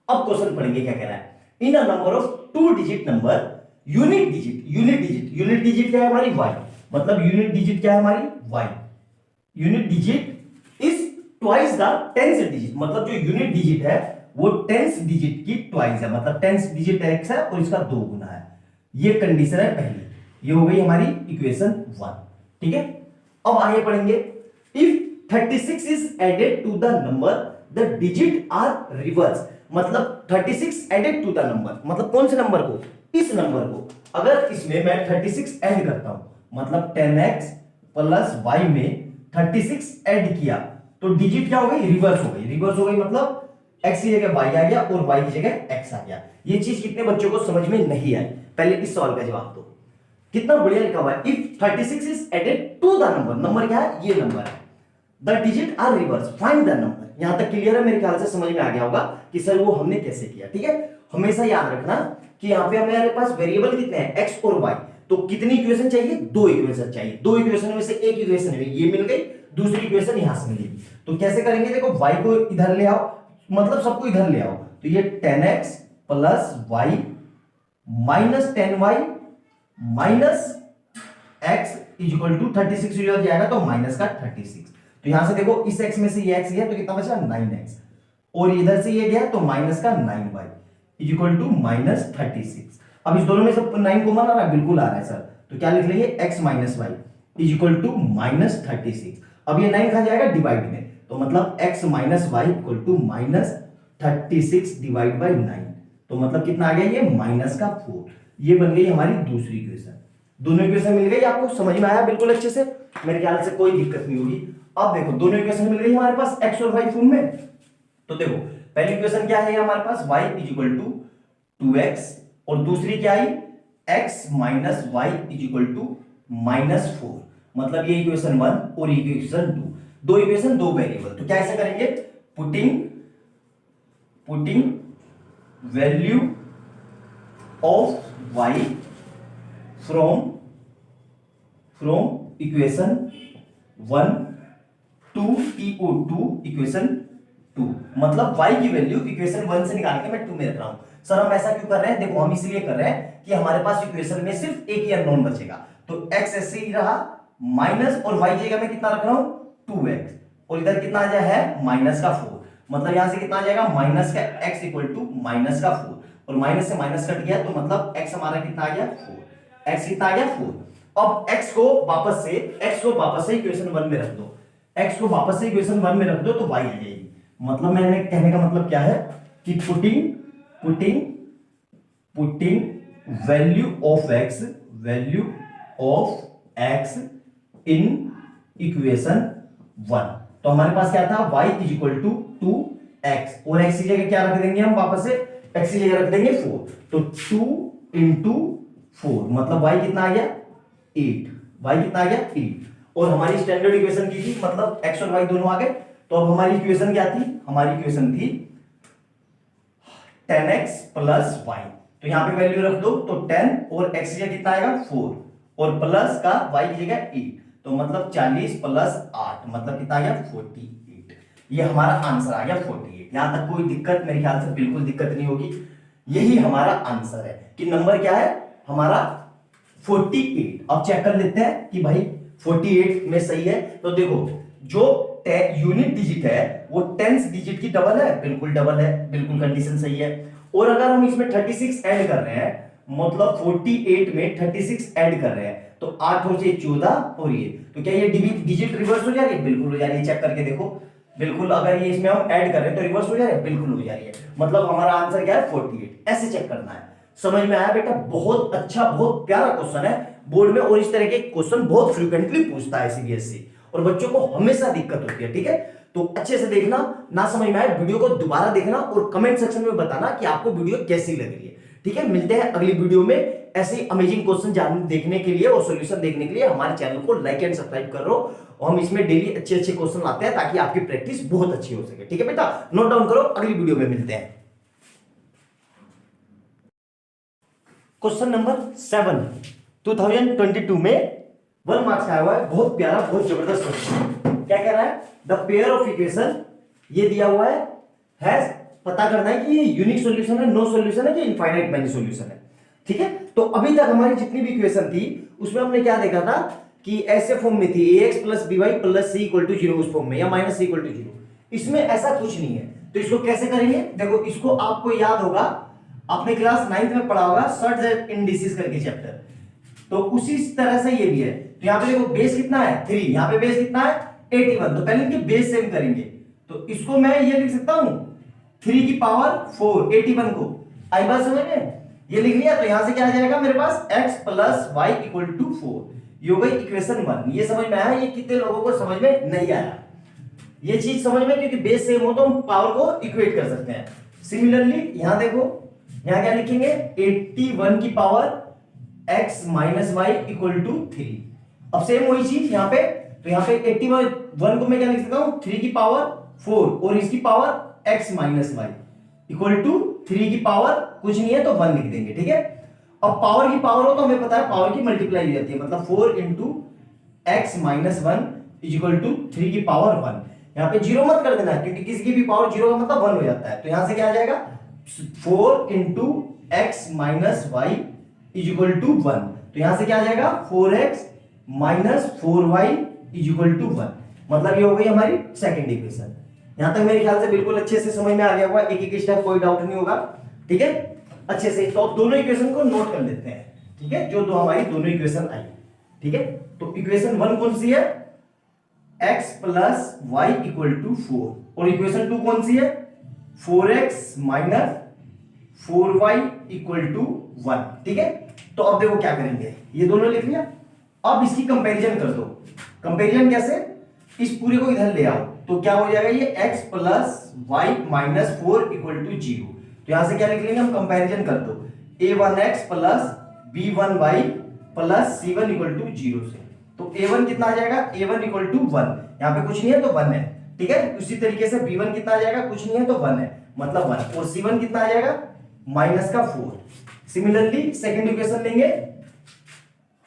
अब क्वेश्चन पढ़ेंगे क्या कह रहा है। In a number of 2 digit number unit digit क्या है हमारी y, मतलब यूनिट डिजिट क्या है हमारी y। Unit digit is twice the 10th digit, मतलब जो यूनिट डिजिट है वो 10th डिजिट की ट्वाइस है, मतलब 10th डिजिट x है और इसका 2 गुना है। ये कंडीशन है पहली, ये हो गई हमारी इक्वेशन 1। ठीक है, अब आगे पढ़ेंगे। If 36 is added to the number the digit are reverse, मतलब 36 एडेड टू द नंबर, मतलब कौन से नंबर को, इस नंबर को। अगर इसमें मैं 36 ऐड करता हूं, मतलब 10x प्लस y में 36 ऐड किया, तो डिजिट क्या हो गई रिवर्स हो गई, मतलब x की जगह y आ गया और y की जगह x आ गया। ये चीज कितने बच्चों को समझ में नहीं आई, पहले इस सवाल का जवाब दो। कितना बढ़िया लिखा हुआ है, if 36 is added to the number, number क्या है, ये नंबर है, the digit are reverse, find the number. यहां तक क्लियर है, मेरे ख्याल से समझ में आ गया होगा कि सर वो हमने कैसे किया। ठीक है, हमेशा याद रखना कि यहाँ पे हमारे पास वेरिएबल कितने हैं, एक्स और वाई, तो कितनी इक्वेशन चाहिए, दो इक्वेशन चाहिए, दो इक्वेशन में से एक इक्वेशन में ये मिल गई, दूसरी इक्वेशन यहां से मिली। तो कैसे करेंगे, देखो y को इधर ले आओ, मतलब सबको इधर ले आओ, तो ये 10x plus y minus 10y minus x is equal to 36 हो जाएगा, तो माइनस का 36। तो यहां से देखो इस x में से ये x गया तो कितना बचा 9x, और इधर से ये गया तो माइनस का 9y is equal to minus 36। अब इस दोनों में से 9 कॉमन आ रहा है, बिल्कुल आ रहा है सर, तो क्या लिख लेंगे x minus y is equal to minus 36। अब ये 9 खा जाएगा डिवाइड में, तो मतलब x minus y equal to minus 36 divide by 9, तो मतलब कितना आ गया ये माइनस का 4। ये बन गई हमारी दूसरी इक्वेशन। दोनों इक्वेशन मिल गई, आपको समझ में आया बिल्कुल अच्छे से, मेरे ख्याल से कोई दिक्कत नहीं होगी। अब देखो दोनों इक्वेशन मिल गई हमारे पास x और y फॉर्म में। तो देखो पहली इक्वेशन क्या है हमारे पास, y is equal to 2x, और दूसरी क्या आई, x minus y is equal to minus 4, मतलब ये इक्वेशन 1 और इक्वेशन 2, दो इक्वेशन दो वेरिएबल। तो क्या ऐसे करेंगे, putting value of y from equation 1 to equation 2, मतलब y की वैल्यू इक्वेशन 1 से निकाल के मैं 2 में रख रहा हूं। सर हम ऐसा क्यों कर रहे हैं, देखो हम इसलिए कर रहे हैं कि हमारे पास इक्वेशन में सिर्फ एक ही अननोन बचेगा, तो x ऐसे ही रहा माइनस, और y की जगह मैं कितना रख रहा हूं 2x, और इधर कितना आ जाए है माइनस का 4, मतलब यहां से कितना आ जाएगा माइनस का x इक्वल टू माइनस का 4, और माइनस से माइनस कट गया तो मतलब x हमारा कितना आ गया 4, x कितना आ गया 4। अब x को वापस से इक्वेशन 1 में रख दो, x को वापस से इक्वेशन 1 में रख दो तो y आ जाएगी, मतलब मैंने कहने का मतलब क्या है कि putting value of x in equation 1, तो हमारे पास क्या था y is equal to 2x, और x की जगह क्या रख देंगे हम वापस से, x की जगह रख देंगे 4, तो 2 इंटू 4 मतलब y कितना आ गया 8, y कितना आ गया 8, और हमारी स्टैंडर्ड इक्वेशन की थी, मतलब x और y दोनों आ गए। तो अब हमारी इक्वेशन क्या थी, हमारी इक्वेशन थी 10x प्लस y, तो यहां पे वैल्यू रख दो, तो 10 और x की जगह कितना आएगा 4, और प्लस का y की जगह 8, तो मतलब 40 प्लस 8 मतलब कितना आ गया 48, ये हमारा आंसर आ गया 48। यहां तक कोई दिक्कत, मेरे ख्याल से बिल्कुल दिक्कत नहीं होगी, यही हमारा आंसर है कि नंबर क्या है हमारा 48। अब चेक कर लेते हैं कि भाई 48 में सही है, तो देखो जो यूनिट डिजिट है वो टेंस डिजिट की डबल है, बिल्कुल डबल है, बिल्कुल कंडीशन सही है। और अगर हम इसमें 36 ऐड कर रहे हैं, मतलब 48 में 36 ऐड कर रहे हैं, तो 8 और 6 14, और ये तो क्या ये डिजिट रिवर्स हो जा रही है, बिल्कुल हो जा रही है, चेक करके देखो, बिल्कुल अगर ये इसमें हम ऐड कर रहे हैं तो रिवर्स हो जा रही है, बिल्कुल हो जा रही है, मतलब हमारा आंसर क्या है 48। ऐसे चेक करना है। समझ में आया बेटा, बहुत अच्छा बहुत प्यारा क्वेश्चन है बोर्ड में, और इस तरह के क्वेश्चन बहुत फ्रीक्वेंटली पूछता है सीबीएसई, और बच्चों को हमेशा दिक्कत होती है। ठीक है, तो अच्छे से देखना, ना समझ में आए वीडियो को दोबारा देखना, और कमेंट सेक्शन में बताना कि आपको वीडियो कैसी लग रही है। ठीक है, मिलते हैं अगली वीडियो में ऐसे अमेजिंग क्वेश्चन देखने के लिए और सॉल्यूशन देखने के लिए हमारे चैनल को लाइक एंड सब्सक्राइब करो, और हम इसमें डेली अच्छे अच्छे क्वेश्चन लाते हैं ताकि आपकी प्रैक्टिस बहुत अच्छी हो सके। ठीक है बेटा, नोट डाउन करो, अगली वीडियो में मिलते हैं। क्वेश्चन नंबर 7 2022 में 1 मार्क्स का आया हुआ है, बहुत प्यारा बहुत जबरदस्त क्वेश्चन। क्या कह रहा है, द पेयर ऑफ इक्वेशन ये दिया हुआ है पता करना है कि ये यूनिक सॉल्यूशन है, नो सॉल्यूशन है कि इनफाइनाइट मैनी सॉल्यूशन है। ठीक है, तो अभी तक हमारी जितनी भी इक्वेशन थी उसमें हमने क्या देखा था कि ऐसे फॉर्म में थी ax plus by plus c equal to 0 उस फॉर्म में, या माइनस c इक्वल टू 0। इसमें ऐसा कुछ नहीं है, तो इसको कैसे करेंगे, देखो इसको आपको याद होगा, आपने क्लास 9th में पढ़ा होगा सर्च इंडिसेस करके चैप्टर, तो उसी तरह से ये भी है। तो यहाँ पे देखो बेस कितना है 3, यहाँ पे बेस कितना है 81, तो पहले इनके बेस सेम करेंगे, तो इसको मैं ये लिख सकता हूं 3 की पावर 4 81 को, आई बात समझ में, ये लिख लिया। तो यहां से क्या आ जाएगा मेरे पास x plus y equal to 4, ये हो गई इक्वेशन 1। ये समझ में आया, ये कितने लोगों को समझ में नहीं आया ये चीज समझ में, क्योंकि बेस सेम हो तो हम पावर को इक्वेट कर सकते हैं। सिमिलरली यहां देखो, यहां क्या लिखेंगे 81 की power x minus y equal to 3। अब सेम वही चीज यहाँ पे, तो यहाँ पे 81 को मैं क्या लिख सकता हूँ 3 की पावर 4 और इसकी power x minus y equal to 3 की पावर कुछ नहीं है तो 1 लिख देंगे, ठीक है। अब पावर की पावर हो तो हमें पता है पावर की मल्टीप्लाई हो जाती है, मतलब 4 into x minus 1 is equal to 3 की पावर 1। यहाँ पे जीरो मत कर देना क्योंकि किसी की भी पावर जीरो का मतलब 1 हो जाता है, तो यहां से क्या आ जाएगा 4 into x minus y is equal to 1। तो यहां से क्या आ जाएगा 4x minus 4y is equal to 1। मतलब ये हो गई हमारी सेकंड इक्वेशन। यहां तक मेरे ख्याल से बिल्कुल अच्छे से समझ में आ गया होगा, एक एक स्टेप कोई डाउट नहीं होगा, ठीक है अच्छे से। तो दोनों इक्वेशन को नोट कर लेते हैं, ठीक है, जो दो हमारी दोनों इक्वेशन आई, ठीक है। तो इक्वेशन 1 कौन सी है x plus y equal to 4 और इक्वेशन 2 कौन सी है 4x minus 4y equal to 1, ठीक है। तो अब देखो क्या करेंगे, ये दोनों लिख लिया, अब इसकी कंपैरिजन कर दो। कंपैरिजन कैसे, इस पूरे को इधर ले आओ तो क्या हो जाएगा ये x plus y minus 4 equal to 0। तो यहां से क्या लिख लेंगे हम, कंपैरिजन कर दो a1x plus b1y plus c1 equal to 0 से। तो a1 कितना आ जाएगा a1 इक्वल टू 1, यहां पे कुछ नहीं है तो 1 है, ठीक है। उसी तरीके से b1 कितना आ जाएगा, कुछ नहीं है तो 1 है मतलब 1, और c1 कितना आ जाएगा माइनस का 4। सिमिलरली सेकंड इक्वेशन लेंगे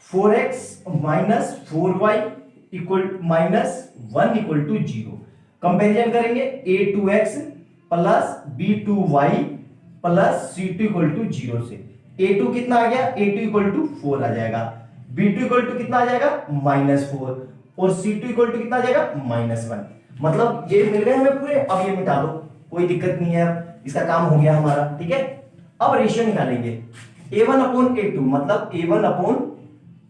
4x minus 4y equal minus 1 equal to 0। Comparison करेंगे a2x plus b2y plus c2 equal to 0 से। a2 कितना आ गया, a2 इक्वल टू 4 आ जाएगा, b2 इक्वल टू कितना आ जाएगा -4 और c2 इक्वल टू कितना आ जाएगा -1। मतलब ये मिल गए हमें पूरे। अब ये मिटा दो, कोई दिक्कत नहीं है, इसका काम हो गया हमारा, ठीक है। अब रेशियो निकालेंगे a1 अपॉन a2, मतलब a1 अपॉन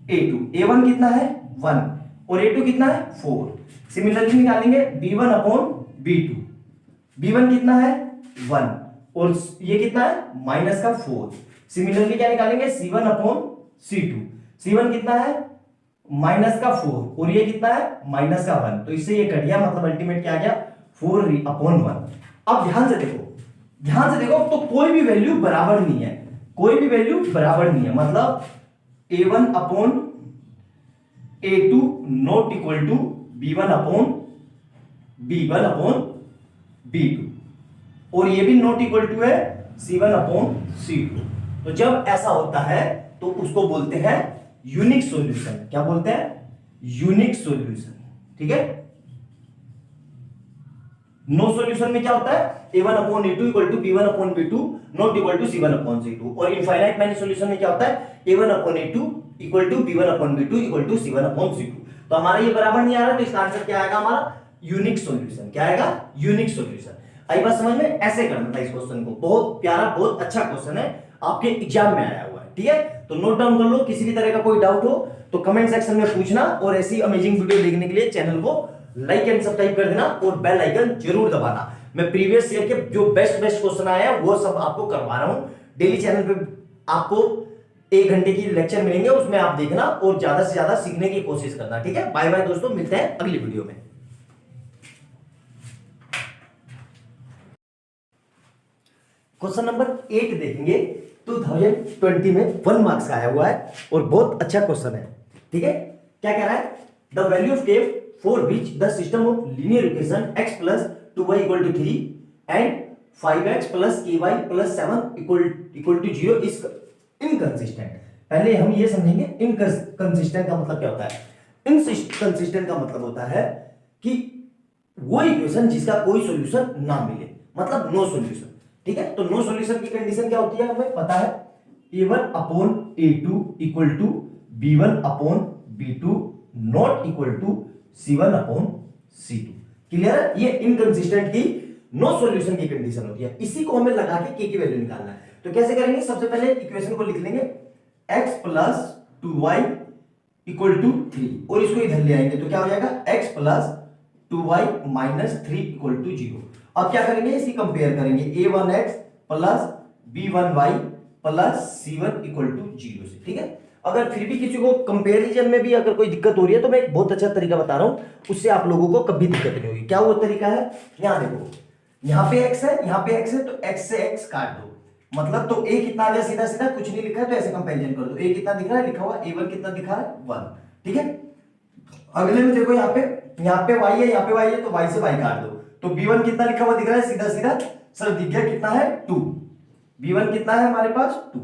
a2। a1 कितना है 1 और a2 कितना है 4। सिमिलरली निकालेंगे b1 अपॉन b2। b1 कितना है 1 और ये कितना है माइनस का 4। सिमिलरली क्या निकालेंगे c1 अपॉन c2। c1 कितना है माइनस का 4 और ये कितना है माइनस का 1, तो इससे ये कट गया, मतलब अल्टीमेट क्या आ गया 4 अपॉन 1। अब ध्यान से देखो, ध्यान से देखो, तो कोई भी वैल्यू बराबर नहीं है, कोई भी वैल्यू बराबर नहीं है, मतलब a1 upon a2 not equal to b1 upon b2 और ये भी नॉट इक्वल टू है c1 अपॉन c2। तो जब ऐसा होता है तो उसको बोलते हैं यूनिक सॉल्यूशन। क्या बोलते हैं, यूनिक सॉल्यूशन, ठीक है। नो सॉल्यूशन में क्या होता है a1 upon a2 equal to b1 upon b2 not equal to c1 upon c2। और इनफाइनाइट मैनी सॉल्यूशन में क्या होता है a1 upon a2 equal to b1 upon b2 equal to c1 upon c2। तो हमारा ये बराबर नहीं आ रहा, तो इसका आंसर क्या आएगा हमारा यूनिक सॉल्यूशन। क्या आएगा यूनिक सॉल्यूशन। आई बात समझ में, ऐसे करना था इस क्वेश्चन को, बहुत प्यारा बहुत अच्छा क्वेश्चन है, आपके एग्जाम में आया हुआ है, ठीक है। तो नोट डाउन कर लो, किसी भी तरह का कोई डाउट हो तो कमेंट सेक्शन में पूछना, और ऐसी अमेजिंग वीडियो देखने के लिए चैनल को लाइक एंड सब्सक्राइब कर देना और बेल आइकन जरूर दबाना। मैं प्रीवियस ईयर के जो बेस्ट क्वेश्चन आए हैं वो सब आपको करवा रहा हूं डेली। चैनल पे आपको 1 घंटे की लेक्चर मिलेंगे, उसमें आप देखना और ज्यादा से ज्यादा सीखने की कोशिश करना, ठीक है। बाय बाय दोस्तों, मिलते हैं अगली वीडियो में। क्वेश्चन नंबर 8 देखेंगे, 2020 में 1 मार्क्स का आया हुआ है और बहुत अच्छा क्वेश्चन है, ठीक है। क्या कह रहा है, the value of k for which the system of linear equation x plus 2y equal to 3 and 5x plus ky plus 7 equal to 0 is inconsistent. पहले हम ये समझेंगे इनकंसिस्टेंट का मतलब क्या होता है। इनकंसिस्टेंट का मतलब होता है कि वो इक्वेशन जिसका कोई सॉल्यूशन ना मिले, मतलब नो सॉल्यूशन, ठीक है। तो नो सॉल्यूशन की कंडीशन क्या होती है हमें पता है, a1 upon a2 equal to b1 upon b2 not equal to c1 upon c2। Clear है, ये इनकंसिस्टेंट की नो सॉल्यूशन की कंडीशन होती है। इसी को हमें लगा के k की वैल्यू निकालना है। तो कैसे करेंगे, सबसे पहले इक्वेशन को लिख लेंगे x plus 2y equal to 3 और इसको इधर ले आएंगे तो क्या हो जाएगा x plus 2y minus 3 equal to 0। अब क्या करेंगे, इसी कंपेयर करेंगे a1x plus b1y plus c1 equal to 0 से, ठीक है। अगर फिर भी किसी को कंपैरिजन में भी अगर कोई दिक्कत हो रही है तो मैं एक बहुत अच्छा तरीका बता रहा हूं, उससे आप लोगों को कभी दिक्कत नहीं होगी। क्या वो तरीका है, यहां देखो, यहां पे x है, यहां पे x है, तो x से x काट दो, मतलब तो a कितना आ गया, सीधा सीधा कुछ नहीं लिखा है तो ऐसे कंपैरिजन कर दो। a कितना दिख रहा है, लिखा हुआ a1 कितना दिखा है 1, ठीक है। अगले में देखो यहाँ पे y है, यहाँ पे y है, तो y से y काट दो, तो b1 कितना लिखा हुआ दिख रहा है, सीधा सीधा सर दिख गया कितना है 2, b1 कितना है हमारे पास 2।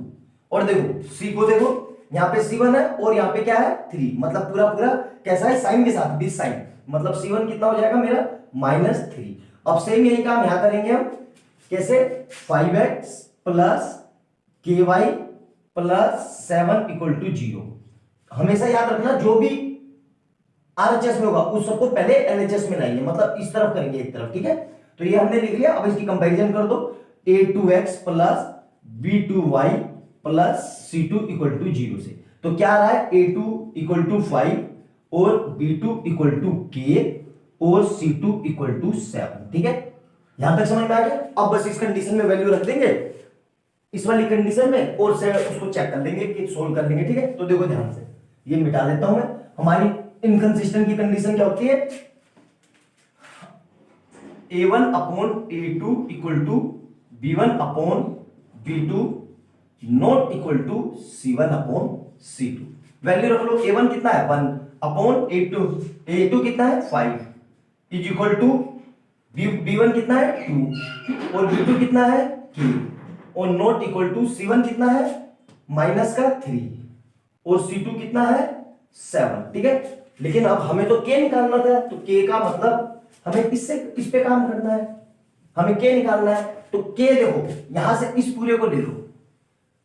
और देखो c को देखो, यहाँ पे c1 है और यहाँ पे क्या है 3, मतलब पूरा पूरा कैसा है, साइन के साथ, विद साइन, मतलब c1 कितना हो जाएगा मेरा -3। अब सेम यही काम यहां करेंगे हम, कैसे, 5x plus ky plus 7 equal to 0। हमेशा याद रखना जो भी आरएचएस में होगा उस सबको पहले एलएचएस में लाएंगे, मतलब इस तरफ करेंगे एक तरफ, ठीक है। तो ये हमने लिख लिया। अब इसकी कंपैरिजन कर दो, a2x plus b2y plus c2 equal to 0 से। तो क्या आ रहा है, a2 इक्वल टू 5 और b2 इक्वल टू k और c2 इक्वल टू 7, ठीक है। यहां तक समझ में आ गया। अब बस इस कंडीशन में वैल्यू रख देंगे, इस वाली कंडीशन में, और से उसको चेक कर लेंगे कि सोल्व कर लेंगे, ठीक है। तो देखो ध्यान से, ये मिटा देता हूं मैं। हमारी इनकंसिस्टेंट की कंडीशन क्या होती है, a1 upon a2 equal to b1 upon b2 not equal to c1 upon c2। Value रख लो, a1 कितना है 1 अपॉन a2 कितना है 5 इज इक्वल टू b1 कितना है 2 और b2 कितना है k और नॉट इक्वल टू c1 कितना है -3 और c2 कितना है 7, ठीक है। लेकिन अब हमें तो k निकालना था, तो k का मतलब हमें इससे इस पे काम करना है, हमें k निकालना है। तो k देखो यहां से इस पूरे को ले लो,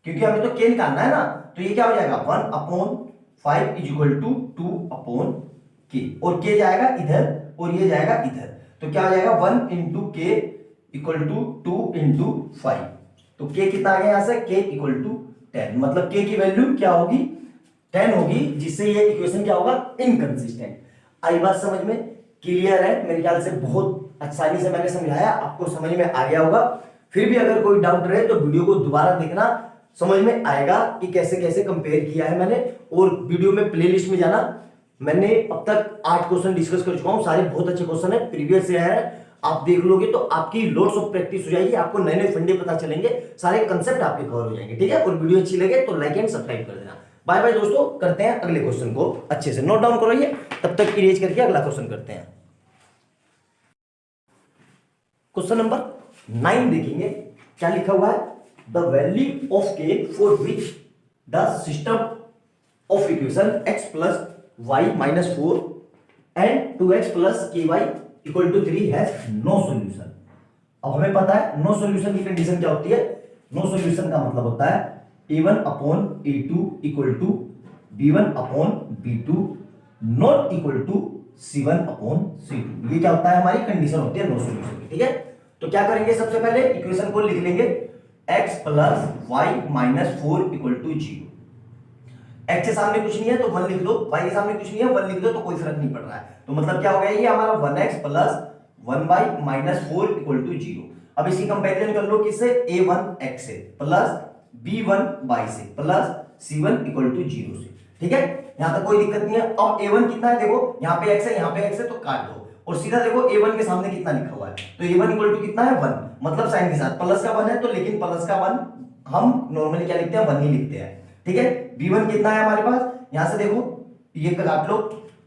क्योंकि हमें तो k निकालना है ना। तो ये क्या हो जाएगा 1 upon 5 is equal to 2 upon k, और k जाएगा इधर और ये जाएगा इधर, तो क्या हो जाएगा 1 into k equal to 2 into 5। तो k कितना आ गया यहां से, k इक्वल टू 10, मतलब k की वैल्यू क्या होगी 10 होगी, जिससे ये इक्वेशन क्या होगा, इनकंसिस्टेंट। आई बात समझ में, क्लियर है मेरे ख्याल से, बहुत आसानी से मैंने समझाया, आपको समझ में आ गया होगा। फिर भी अगर कोई डाउट रहे तो वीडियो को दोबारा देखना, समझ में आएगा कि कैसे कैसे कंपेयर किया है मैंने। और वीडियो में प्लेलिस्ट में जाना, मैंने अब तक 8 क्वेश्चन डिस्कस कर चुका हूं, सारे बहुत अच्छे क्वेश्चन है, प्रीवियस से है। आप देख लोगे तो आपकी लोड्स ऑफ प्रैक्टिस हो जाएगी, आपको नए नए फंडे पता चलेंगे, सारे कंसेप्ट आपके कवर हो जाएंगे, ठीक है। और वीडियो अच्छी लगे तो लाइक एंड सब्सक्राइब कर देना। बाय बाय दोस्तों, करते हैं अगले क्वेश्चन को, अच्छे से नोट डाउन करो ये, तब तक इरेज करके अगला क्वेश्चन करते हैं। क्वेश्चन नंबर 9 देखेंगे, क्या लिखा हुआ है, the value of k for which the system of equation x plus y minus 4 and 2x plus ky equal to 3 has no solution. अब हमें पता है नो सॉल्यूशन की कंडीशन क्या होती है, नो सॉल्यूशन का मतलब होता है a1 upon a2 equal to b1 upon b2 not equal to c1 upon c2। ये क्या होता है, हमारी कंडीशन होती है नो सॉल्यूशन की, ठीक है। तो क्या करेंगे, सबसे पहले इक्वेशन को लिख लेंगे x plus y minus 4 equal to 0। x के सामने कुछ नहीं है तो 1 लिख दो, y के सामने कुछ नहीं है 1 लिख दो, तो कोई फर्क नहीं पड़ रहा है। तो मतलब क्या हो गया, ये हमारा 1x plus 1y minus 4 equal to 0। अब इसकी कंपैरिजन कर लो किससे, a1x से प्लस b1y से प्लस c1 इक्वल टू 0 से, ठीक है। यहां तक कोई दिक्कत नहीं है। अब a1 कितना है, देखो यहां पे x है, यहां पे x है, तो काट दो, और सीधा देखो a1 के सामने कितना लिखा हुआ है, तो a1 इक्वल टू कितना है 1, मतलब साइन के साथ प्लस का 1 है, तो लेकिन प्लस का 1 हम नॉर्मली क्या लिखते हैं 1 ही लिखते हैं, ठीक है। b1 कितना है हमारे पास, यहां से देखो ये काट लो,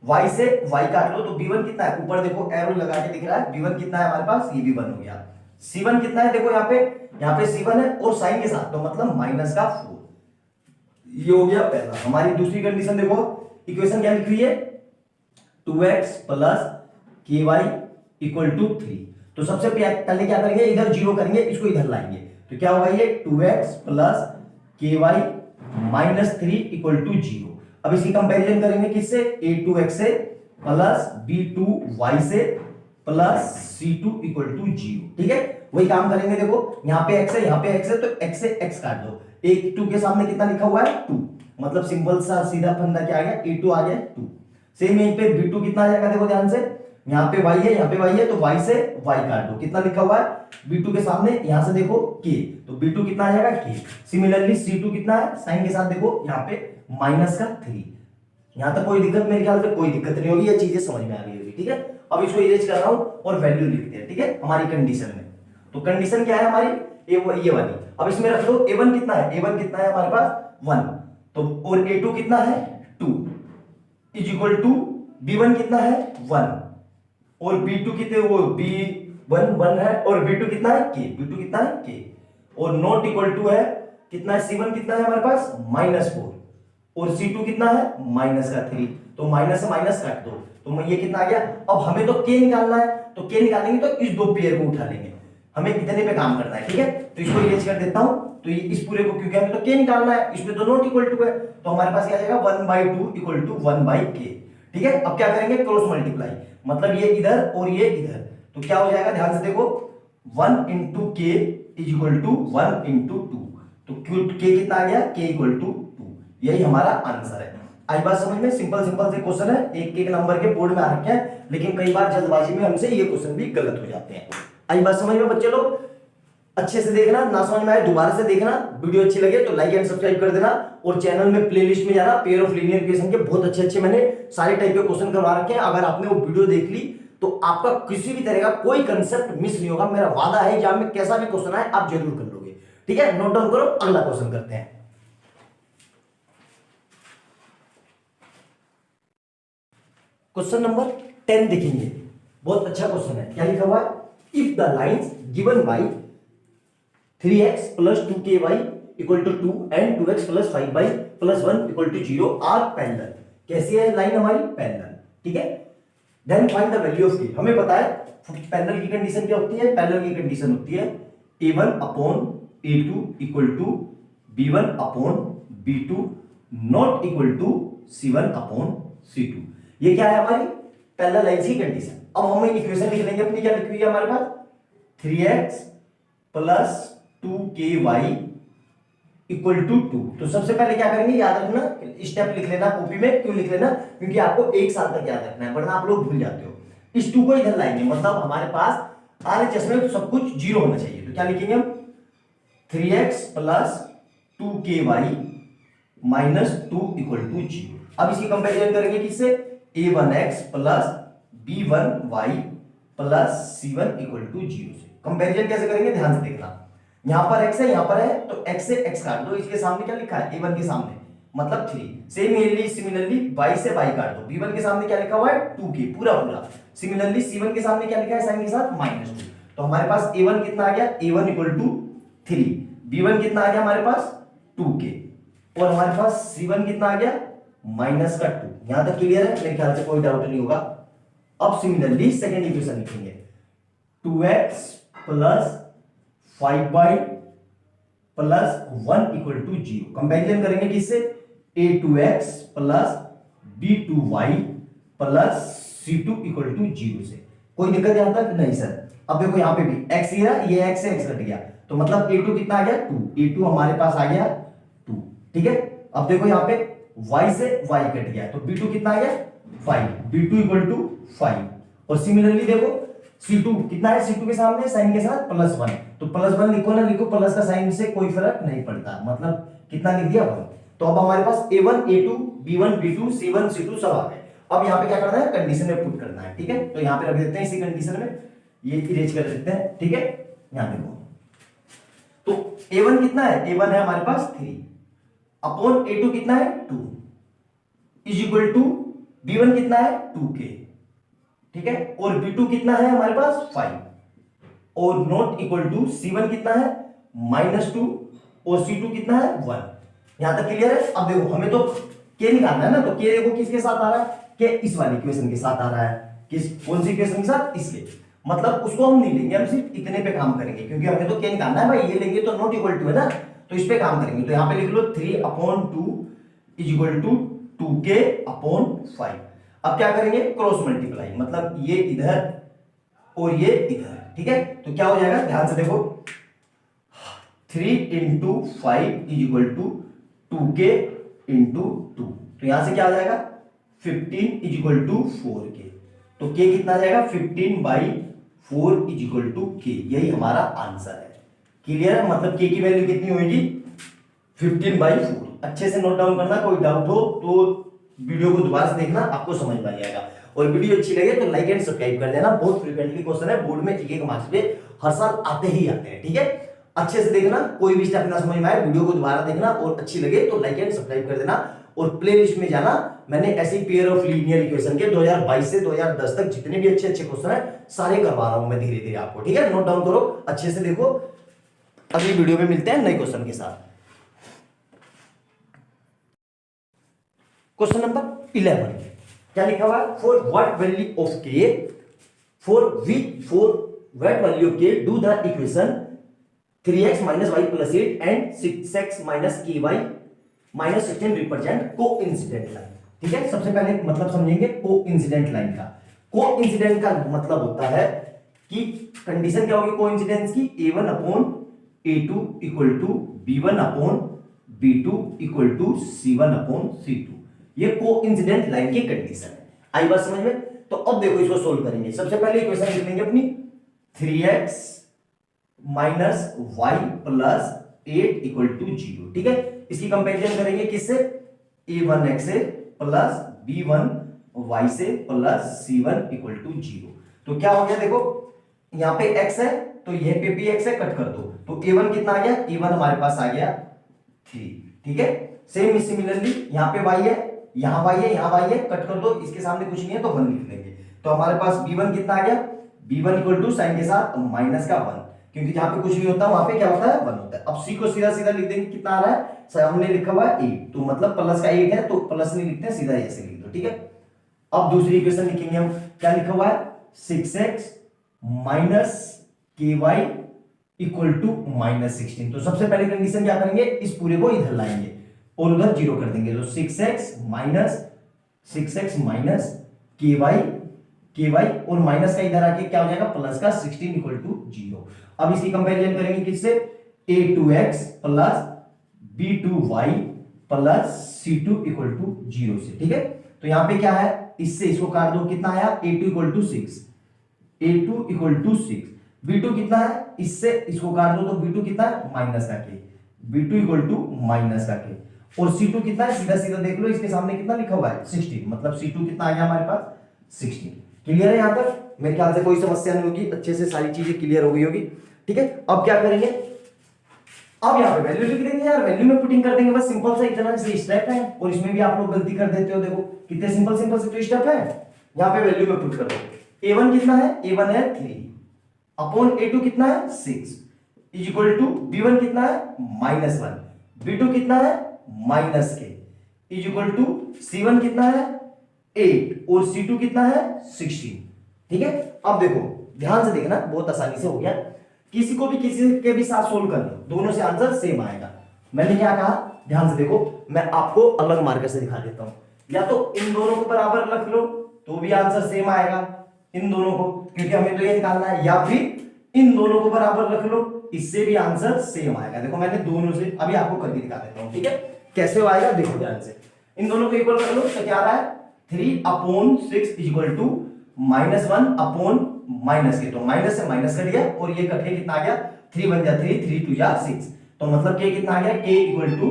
y से y काट लो, तो b1 कितना है, ऊपर देखो एरो लगा के दिख रहा है, b1 कितना है हमारे पास, ये भी 1 हो गया। c1 कितना है, देखो यहाँ पे c1 है और साइन के साथ, तो मतलब माइनस का 4, ये हो गया पहला। हमारी दूसरी कंडीशन देखो, इक्वेशन क्या लिख रही है, 2x plus ky equal to 3। तो सबसे पहले क्या करेंगे, इधर 0 करेंगे, इसको इधर लाएंगे, तो क्या होगा ये 2x plus ky minus 3 equal to 0। अब इसकी कंपैरिजन करेंगे किससे, a2x से प्लस b2y से प्लस c2 इक्वल टू 0, ठीक है। वही काम करेंगे, देखो यहाँ पे x है, यहाँ पे x है, तो x से x काट दो, a2 के सामने कितना लिखा हुआ है 2, मतलब सिंपल सा सीधा फंडा क्या आ गया, a2 आ गया 2। सेम यहीं पे b2 कितना आ जाएगा, देखो ध्यान से, यहाँ पे y है, यहाँ पे y है, तो y से y काट दो, कितना लिखा हुआ है b2 के सामने, यहां से देखो k, तो b2 कितना आ जाएगा k। सिमिलरली c2 कितना है, साइन के साथ देखो यहाँ पे माइनस का 3। यहां तक कोई दिक्कत, मेरे ख्याल से कोई दिक्कत नहीं होगी, ये चीजें समझ में आ गई होगी, ठीक है। अब इसको इरेज कर रहा हूं और वैल्यू लिखते हैं, ठीक है, हमारी कंडीशन में। तो कंडीशन क्या है हमारी, ये वाली। अब इसमें रख लो a1 कितना है, a1 कितना है हमारे पास 1, तो और a2 कितना है 2 इज इक्वल टू b1 कितना है 1 और b2 कितने, वो b1 1 है और b2 कितना है k, b2 कितना है k और नॉट इक्वल टू है कितना है c1 कितना है हमारे पास -4 और c2 कितना है -3, तो माइनस से माइनस काट दो तो ये कितना आ गया। अब हमें तो k निकालना है, तो k निकालेंगे तो इस दो पेयर को उठा लेंगे, हमें कितने पे काम करना है, ठीक है। तो इसको इरेज कर देता हूं, तो ये इस पूरे को, क्योंकि हमें तो k निकालना है, इसमें तो नॉट इक्वल टू है, तो हमारे पास क्या आ जाएगा 1/2 इक्वल टू 1/k, ठीक है। अब क्या करेंगे क्रॉस मल्टीप्लाई, मतलब ये इधर और ये इधर, तो क्या हो जाएगा ध्यान से देखो 1 into k is equal to 1 into 2, तो k कितना आ गया k इक्वल टू 2, यही हमारा आंसर है। आई बात समझ में, सिंपल सिंपल से क्वेश्चन है, एक एक नंबर के बोर्ड में आ रखे हैं, लेकिन कई बार जल्दबाजी में हमसे ये क्वेश्चन भी गलत हो जाते हैं। आई बात समझ में बच्चे लोग, अच्छे से देखना, ना समझ में आए दोबारा से देखना, वीडियो अच्छी लगे तो लाइक एंड सब्सक्राइब कर देना और चैनल में प्लेलिस्ट में जाना, पेयर ऑफ लीनियर इक्वेशन के बहुत अच्छे अच्छे मैंने सारे टाइप के क्वेश्चन करवा रखे हैं। अगर आपने वो वीडियो देख ली तो आपका किसी भी तरह का कोई कंसेप्ट मिस नहीं होगा, मेरा वादा है, एग्जाम में कैसा भी क्वेश्चन आए आप जरूर कर लोगे, ठीक है। नोट डाउन करो, अगला क्वेश्चन करते हैं। क्वेश्चन नंबर 10 देखेंगे, बहुत अच्छा क्वेश्चन है। क्या लिखा हुआ है, if the lines given by 3x plus 2ky equal to 2 and 2x plus 5y plus 1 equal to 0 are parallel, कैसी है लाइन हमारी पैरेलल, ठीक है। Then find the value of k, हमें पता है पैरेलल की कंडीशन क्या होती है, पैरेलल की कंडीशन होती है a1 upon a2 equal to b1 upon b2 not equal to c1 upon c2, ये क्या है हमारी पैरेलल लाइंस की कंडीशन। अब हम इक्वेशन लिख लेंगे अपनी, क्या लिखी हुई है हमारे पास 3x plus 2ky equal to 2, तो सबसे पहले क्या करेंगे, याद रखना स्टेप लिख लेना कॉपी में, क्यों लिख लेना, क्योंकि आपको एक साल तक याद रखना है, वरना आप लोग भूल जाते हो। इस 2 को इधर लाएंगे, मतलब हमारे पास RHS में सब कुछ 0 होना चाहिए, तो क्या लिखेंगे हम 3x plus 2ky minus 2 equal to 0। अब इसकी कंपेरिजन करेंगे किससे, a1x plus b1y plus c1 equal to 0 से। कंपेरिजन कैसे करेंगे ध्यान से देखना, यहां पर x है यहां पर है, तो x से x काट दो, इसके सामने क्या लिखा है a1 के सामने मतलब 3, सिमिलरली y से y काट दो, b1 के सामने क्या लिखा हुआ है 2k पूरा पूरा, सिमिलरली c1 के सामने क्या लिखा है साइन के साथ -2, तो हमारे पास a1 कितना आ गया, a1 इक्वल टू 3, b1 कितना आ गया हमारे पास 2k और हमारे पास c1 कितना आ गया -2। यहां तक क्लियर है, मेरे ख्याल से कोई डाउट नहीं होगा। अब सिमिलरली सेकंड इक्वेशन लिखेंगे 2x plus 5y plus 1 equal to 0, comparison करेंगे किससे, a2x plus b2y plus c2 equal to 0 से। कोई दिक्कत यहां तक नहीं सर। अब देखो यहां पे भी x ये x से x कट गया, तो मतलब a2 कितना आ गया 2, a2 हमारे पास आ गया 2, ठीक है। अब देखो यहां पे y से y कट गया, तो b2 कितना आ गया 5, b2 इक्वल टू 5 और सिमिलरली देखो c2 कितना है, c2 के सामने साइन के साथ +1, तो +1 लिखो ना लिखो, प्लस का साइन से कोई फर्क नहीं पड़ता, मतलब कितना लिख दिया 1। तो अब हमारे पास a1 a2 b1 b2 c1 c2 सब आ गए। अब यहाँ पे क्या करना है, कंडीशन में पुट करना है, ठीक है। तो यहाँ पे रख देते हैं इसी कंडीशन में, ये इरेज कर देते हैं, ठीक है। यहाँ देखो तो a1 कितना है, a1 है हमारे पास 3 अपॉन a2 कितना है 2 इज इक्वल टू b1 कितना है 2k, ठीक है, और b2 कितना है हमारे पास 5 और नॉट इक्वल टू c1 कितना है -2 और c2 कितना है 1। यहां तक क्लियर है। अब देखो हमें तो k निकालना है ना, तो k देखो किसके साथ आ रहा है, k इस वाली इक्वेशन के साथ आ रहा है, किस कौन सी इक्वेशन के साथ, इसके, मतलब उसको हम नहीं लेंगे, हम सिर्फ इतने पे काम करेंगे, क्योंकि हमें तो k निकालना है भाई, ये लेंगे तो नॉट इक्वल टू है ना, तो इस पे काम करेंगे। तो यहां पे लिख लो 3/2 is equal to 2k upon 5। अब क्या करेंगे क्रॉस मल्टीप्लाई, मतलब ये इधर और ये इधर, ठीक है। तो क्या हो जाएगा ध्यान से देखो 3 into 5 is equal to 2k into 2, तो यहां से क्या आ जाएगा 15 इज इक्वल टू 4k, तो k कितना आ जाएगा 15/4 इज इक्वल टू k, यही हमारा आंसर है। क्लियर है, मतलब k की वैल्यू कितनी होगी 15/4। अच्छे से नोट डाउन करना, कोई डाउट हो तो वीडियो को दोबारा से देखना, आपको समझ में आ जाएगा। और वीडियो अच्छी लगे तो लाइक एंड सब्सक्राइब कर देना, बहुत फ्रीक्वेंटली क्वेश्चन है, बोर्ड में एक मार्क्स पे हर साल आते ही आते हैं, ठीक है। अच्छे से देखना, कोई भी स्टेप ना समझ में आए वीडियो को दोबारा देखना, और अच्छी लगे तो लाइक एंड सब्सक्राइब कर देना, और प्लेलिस्ट में जाना। मैंने ऐसी पेयर ऑफ लीनियर इक्वेशन के 2022 से 2010 तक जितने भी अच्छे अच्छे क्वेश्चन है सारे करवा रहा हूं मैं धीरे धीरे आपको, ठीक है। नोट डाउन करो, अच्छे से देखो। अगली वीडियो में मिलते हैं नए क्वेश्चन के साथ। क्वेश्चन नंबर 11 क्या लिखा हुआ है? फॉर व्हाट वैल्यू ऑफ के, फॉर व्हाट वैल्यू ऑफ के do the equation 3x minus y plus 8 and 6x minus ky minus 16 represent coincident line. ठीक है, सबसे पहले मतलब समझेंगे कोइंसिडेंट लाइन का। कोइंसिडेंट का मतलब होता है कि कंडीशन क्या होगी कोइंसिडेंस की, a1 upon a2 equal to b1 upon b2 equal to c1 upon c2। ये कोइंसिडेंट लाइन की कंडीशन है। आई बात समझ में? तो अब देखो इसको सोल्व करेंगे। सबसे पहले इक्वेशन लिख लेंगे अपनी 3x minus y plus 8 equal to 0। ठीक है, इसकी कंपैरिजन करेंगे किससे? a1x से प्लस b1y से प्लस c1 इक्वल टू 0। तो क्या हो गया देखो, यहां पे x है तो यह पे भी x है, कट कर दो तो a1 कितना आ गया? a1 हमारे पास आ गया 3। ठीक है, सेम सिमिलरली यहां पे y है, यहां y है, यहां y है, कट कर दो, इसके सामने कुछ नहीं है तो 1 लिख लेंगे। तो हमारे पास b1 कितना आ गया? b1 इक्वल टू साइन के साथ माइनस का 1, क्योंकि जहां पे कुछ नहीं होता वहां पे क्या होता है? 1 होता है। अब c को सीधा सीधा लिख देंगे, कितना आ रहा है? सामने लिखा हुआ है 8, तो मतलब प्लस का 8 है तो प्लस नहीं लिखते हैं, सीधा ऐसे लिख दो। ठीक है, अब दूसरी इक्वेशन लिखेंगे हम। क्या लिखा हुआ है? 6x minus ky equal to minus 16। तो सबसे पहले कंडीशन क्या करेंगे, इस पूरे को इधर लाएंगे और उधर 0 कर देंगे। तो 6x माइनस ky और माइनस का इधर आके क्या हो जाएगा? प्लस का 16 इक्वल टू 0। अब इसकी कंपैरिजन करेंगे किससे? a2x plus b2y plus c2 equal to 0 से। ठीक है, तो यहां पे क्या है? इससे इसको काट दो, कितना आया? a2 equal to 6, a2 equal to 6। b2 कितना है? इससे इसको काट दो तो b2 कितना है? माइनस का k, b2 equal to minus का k। और c2 कितना है? सीधा सीधा देख लो, इसके सामने कितना लिखा हुआ है? 16, मतलब c2 कितना आ गया हमारे पास? 16। क्लियर है? यहां तक मेरे ख्याल से कोई समस्या नहीं होगी, अच्छे से सारी चीजें क्लियर हो गई होगी। ठीक है, अब क्या करेंगे? अब यहाँ पे वैल्यू लिख देंगे यार, वैल्यू में पुटिंग कर देंगे, बस सिंपल सा इतना से स्टेप है। और इसमें भी आप लोग गलती कर देते हो, देखो कितने सिंपल सिंपल से तो स्टेप है। यहाँ पे वैल्यू में पुट कर दो। a1 कितना है? a1 है 3 अपॉन a2 कितना है? 6 इज इक्वल टू b1 कितना है? -1, b2 कितना है? -k is equal to c1 कितना है? 8 और c2 कितना है? 16। ठीक है, अब देखो ध्यान से देखना, बहुत आसानी से हो गया। किसी को भी किसी के भी साथ सोल्व कर लो, दोनों से आंसर सेम आएगा। मैंने क्या कहा? ध्यान से देखो, मैं आपको अलग मार्कर से दिखा देता हूं। या तो इन दोनों को बराबर रख लो तो भी आंसर सेम आएगा, इन दोनों को, क्योंकि हमें तो ये निकालना है। या फिर इन दोनों को बराबर रख लो, इससे भी आंसर सेम आएगा। देखो मैंने दोनों से अभी आपको करके दिखा देता हूं। ठीक है, कैसे आएगा देखो ध्यान से। इन दोनों को इक्वल कर लो तो क्या आ रहा है? 3 upon 6 is equal to -1 upon minus k, तो माइनस से माइनस कर दिया और ये कट के कितना आ गया? 3 बन जा 3, 3 2 जा 6, तो मतलब k कितना आ गया? k equal to